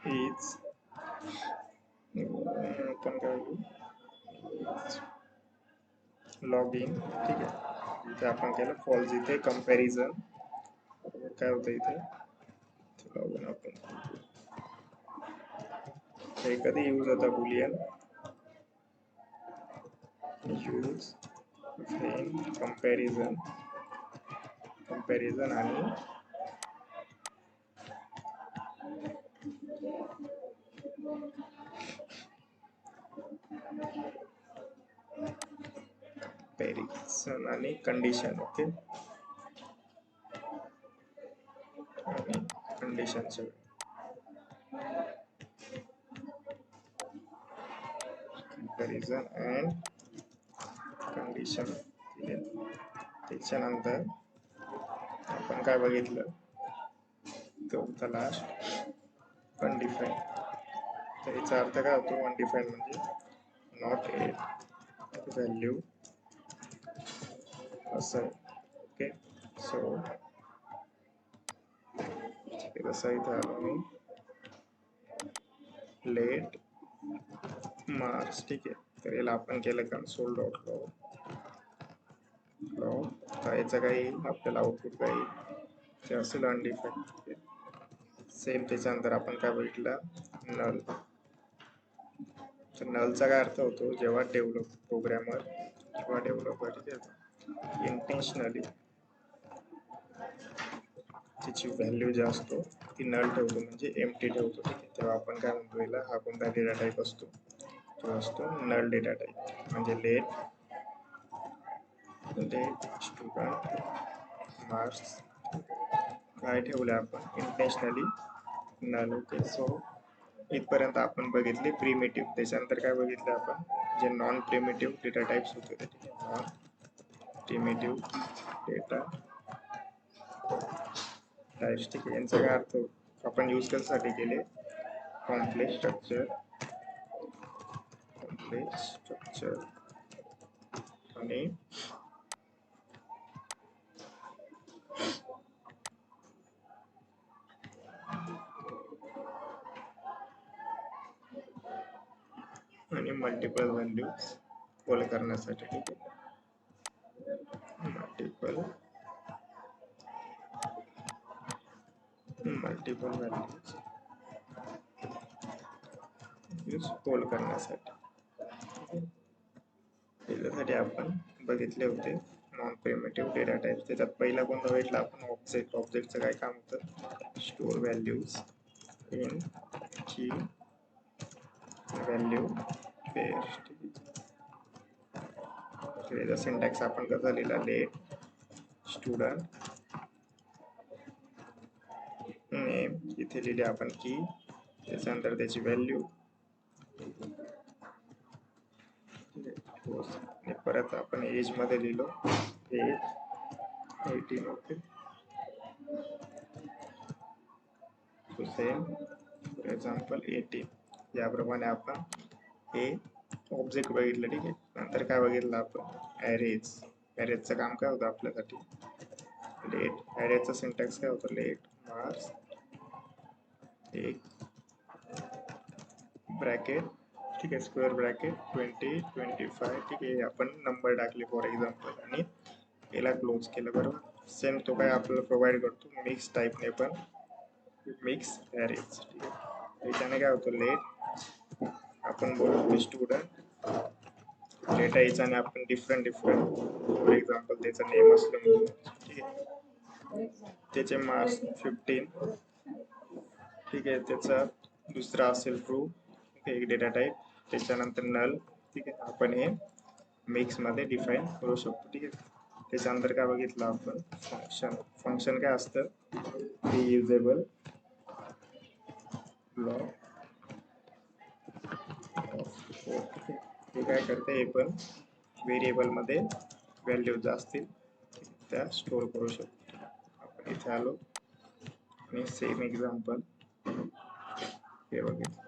इच, आपण काय लॉग इन, ठीक आहे, इथे आपण केलं फॉल्स. इथे कंपॅरिझन काय होतं, इथे लॉग इन आपण हे कधी यूज होता Boolean, use Wien comparison, comparison आणि कंपॅरिझन आणि कंडिशन. ओके, आणि कंडिशन कंपॅरिझन अँड कंडिशन. त्याच्यानंतर आपण काय बघितलं, तो होता लास्ट अनडिफाईन. तर याचा अर्थ काय होतो, अनडिफाईन म्हणजे नॉट ए व्हॅल्यू असं. ओके, सो तसं इथं आलो मी, लेट मार्क्स, ठीक आहे. तर याला आपण केलं कन्सोल डॉट लॉग, तर याचं काही आपल्याला आउटपुट काही ते असेल अनडिफाईन. सेम त्याच्यानंतर आपण काय बघितलं, नल. तर नलचा काय अर्थ होतो, जेव्हा प्रोग्रॅमर किंवा डेव्हलपर, ठीक आहे, इंटेन्शनली त्याची व्हॅल्यू जी असतो ती नल ठेवतो, म्हणजे एम्प्टी ठेवतो, ठीक आहे. तेव्हा आपण काय म्हणतो, याला हा कोणता डेटा टाईप असतो, तो असतो नल डेटा टाईप. म्हणजे लेट स्टुडंट मार्क्स काय ठेवले आपण, इंटेन्शनली नल. ओके, सो इथपर्यंत आपण बघितले प्रिमिटिव्ह. त्याच्यानंतर काय बघितलं आपण, जे नॉन प्रिमिटिव्ह डेटा टाइप्स होते, ठीक आहे, नॉन प्रिमिटिव्ह डेटा टाइप्स, ठीक आहे. यांचा काय अर्थ आपण यूज कशासाठी केले, कॉम्प्लेक्स स्ट्रक्चर, कॉम्प्लेक्स स्ट्रक्चर आणि मल्टिपल व्हॅल्यूज कॉल करण्यासाठी, ठीक आहे, मल्टिपल व्हॅल्यूज कॉल करण्यासाठी. त्याच्यासाठी आपण बघितले होते नॉन प्रिमिटिव्ह डेटा टाइप्स. त्याच्यात पहिला कोणता भेटला आपण, ऑब्जेक्ट. ऑब्जेक्टचं काय काम होतं, store values in key value pair. त्याचा सिंटॅक्स आपण कसा लिहिला, लेट स्टुडंट नेम, इथे लिहिले आपण की, त्याच्यानंतर त्याची व्हॅल्यू, आणि परत आपण एज मध्ये लिहिलो age 18. Okay, same for example 18. याप्रमाणे आपण हे ऑब्जेक्ट बघितलं, ठीक आहे. नंतर काय बघितलं आपण, ॲरेज. ॲरेजचं काम काय होतं आपल्यासाठी, लेट. ॲरेजचा सिंटॅक्स काय होतं, लेट मार्क्स एक ब्रॅकेट, ठीक आहे, स्क्वेअर ब्रॅकेट 20, 25, ठीक आहे. आपण नंबर टाकले फॉर एक्झाम्पल आणि याला क्लोज केलं, बरोबर. सेम तो काय आपल्याला प्रोव्हाइड करतो मिक्स टाईपने पण, मिक्स ॲरेज, ठीक आहे. त्याच्याने काय होतं, लेट आपण बोलतो स्टुडंट डेटा याच्याने आपण डिफरंट फॉर एक्झाम्पल त्याचं नेम असलं म्हणून, ठीक आहे, त्याचे मार्क्स 15, ठीक आहे. त्याचा दुसरा असेल ट्रू, एक डेटा टाईप. त्याच्यानंतर नल, ठीक आहे. आपण हे मिक्स मध्ये डिफाईन करू शकतो, ठीक आहे. त्याच्यानंतर काय बघितलं आपण, फंक्शन. फंक्शन काय असतं, रियुजेबल ब्लॉक ऑफ कोड, ठीक आहे. हे काय करते, हे पण व्हेरिएबल मध्ये व्हॅल्यूज असतील त्या स्टोअर करू शकतो. आपण इथे आलो आणि सेम एक्झाम्पल हे बघितलं.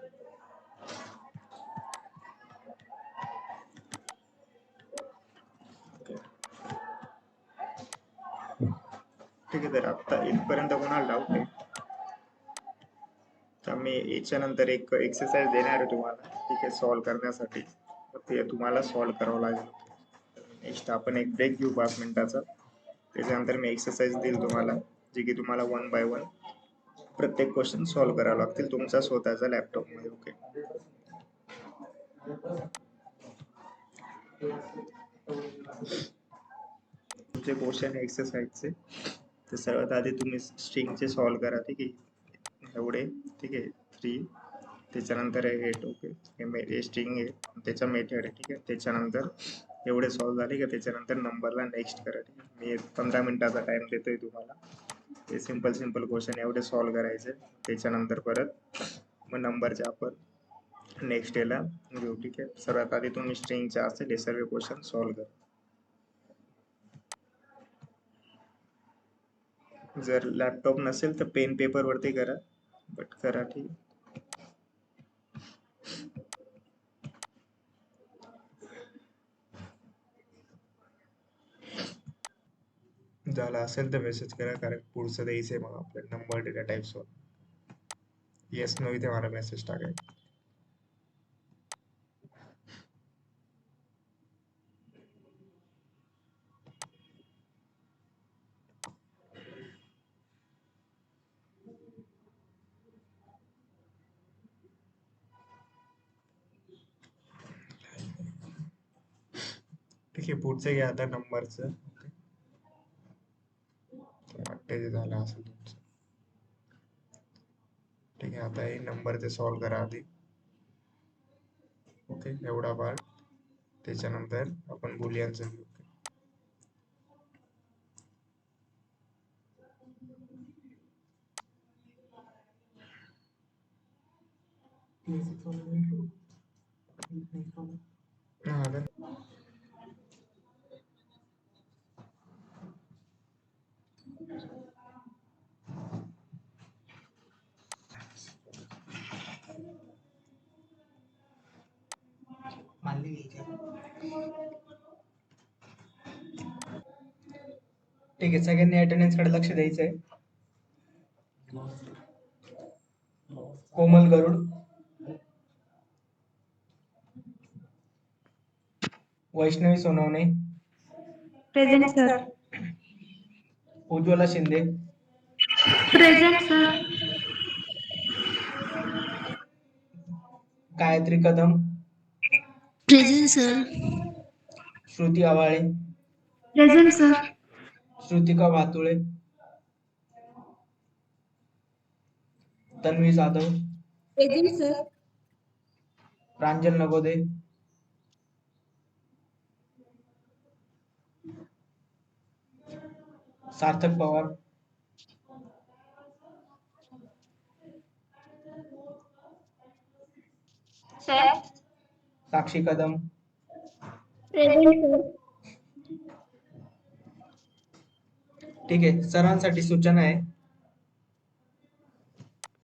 ठीक आहे, तर आता इथपर्यंत कोणाला डाऊट आहे? तर मी याच्या नंतर एक एक्सरसाइज देणार आहे तुम्हाला, ठीक आहे, सॉल्व्ह करण्यासाठी. ते तुम्हाला सॉल्व्ह करावं लागेल. नेक्स्ट आपण एक ब्रेक घेऊ 5 मिनिटाचा. त्याच्यानंतर मी एक्सरसाइज देईल तुम्हाला, जे की तुम्हाला 1 बाय 1 प्रत्येक क्वेश्चन सॉल्व्ह करावे लागतील तुमच्या स्वतःच्या लॅपटॉपमध्ये. ओके. तुमचे क्वेश्चन एक्सरसाइजचे, तर सर्वात आधी तुम्ही स्ट्रिंगचे सॉल्व्ह करा, ठीक आहे, एवढे, ठीक आहे, 3. त्याच्यानंतर हे 8. ओके, हे स्ट्रिंग आहे, त्याचा मेथड आहे, ठीक आहे. त्याच्यानंतर एवढे सॉल्व्ह झाले का त्याच्यानंतर नंबरला नेक्स्ट करा, ठीक आहे. मी 15 मिनिटाचा टाइम देतोय तुम्हाला. हे सिंपल क्वेश्चन एवढे सॉल्व्ह करायचे. त्याच्यानंतर परत मग नंबरचे आपण नेक्स्ट याला घेऊ, ठीक आहे. सर्वात आधी तुम्ही स्ट्रिंगचे असेल हे सर्व क्वेश्चन सॉल्व्ह करा. जर लॅपटॉप नसेल तर पेन पेपर वरती करा, बट करा, ठीक आहे. झाला असेल तर मेसेज करा, कारण पुढचं द्यायचंय मग आपल्या नंबर डेटा टाइप्स वर. येस नो इथे मला मेसेज टाकायचा. ठीक आहे, पुढचं घ्या आता नंबरचं. वाटतं झालं असेल तुमचं. ठीक आहे, आता हे नंबरचे सॉल्व्ह करा आधी. ओके, एवढा पार्ट. त्याच्यानंतर आपण बुलियनचं घेऊ. ठीक आहे, सगळ्यांनी अटेंडन्स कडे लक्ष द्यायचंय. Komal Garud, Vaishnavi Sonawane, present sir. Ujjwala Shinde, present sir. Gayatri Kadam, present sir. Shruti Awale, present sir. Shrutika Bhatule, Tanvi Jadhav, present sir. Pranjal Nagode, Sarthak Pawar, sir. Sakshi Kadam, present sir. ठीक आहे. सरांसाठी सूचना आहे,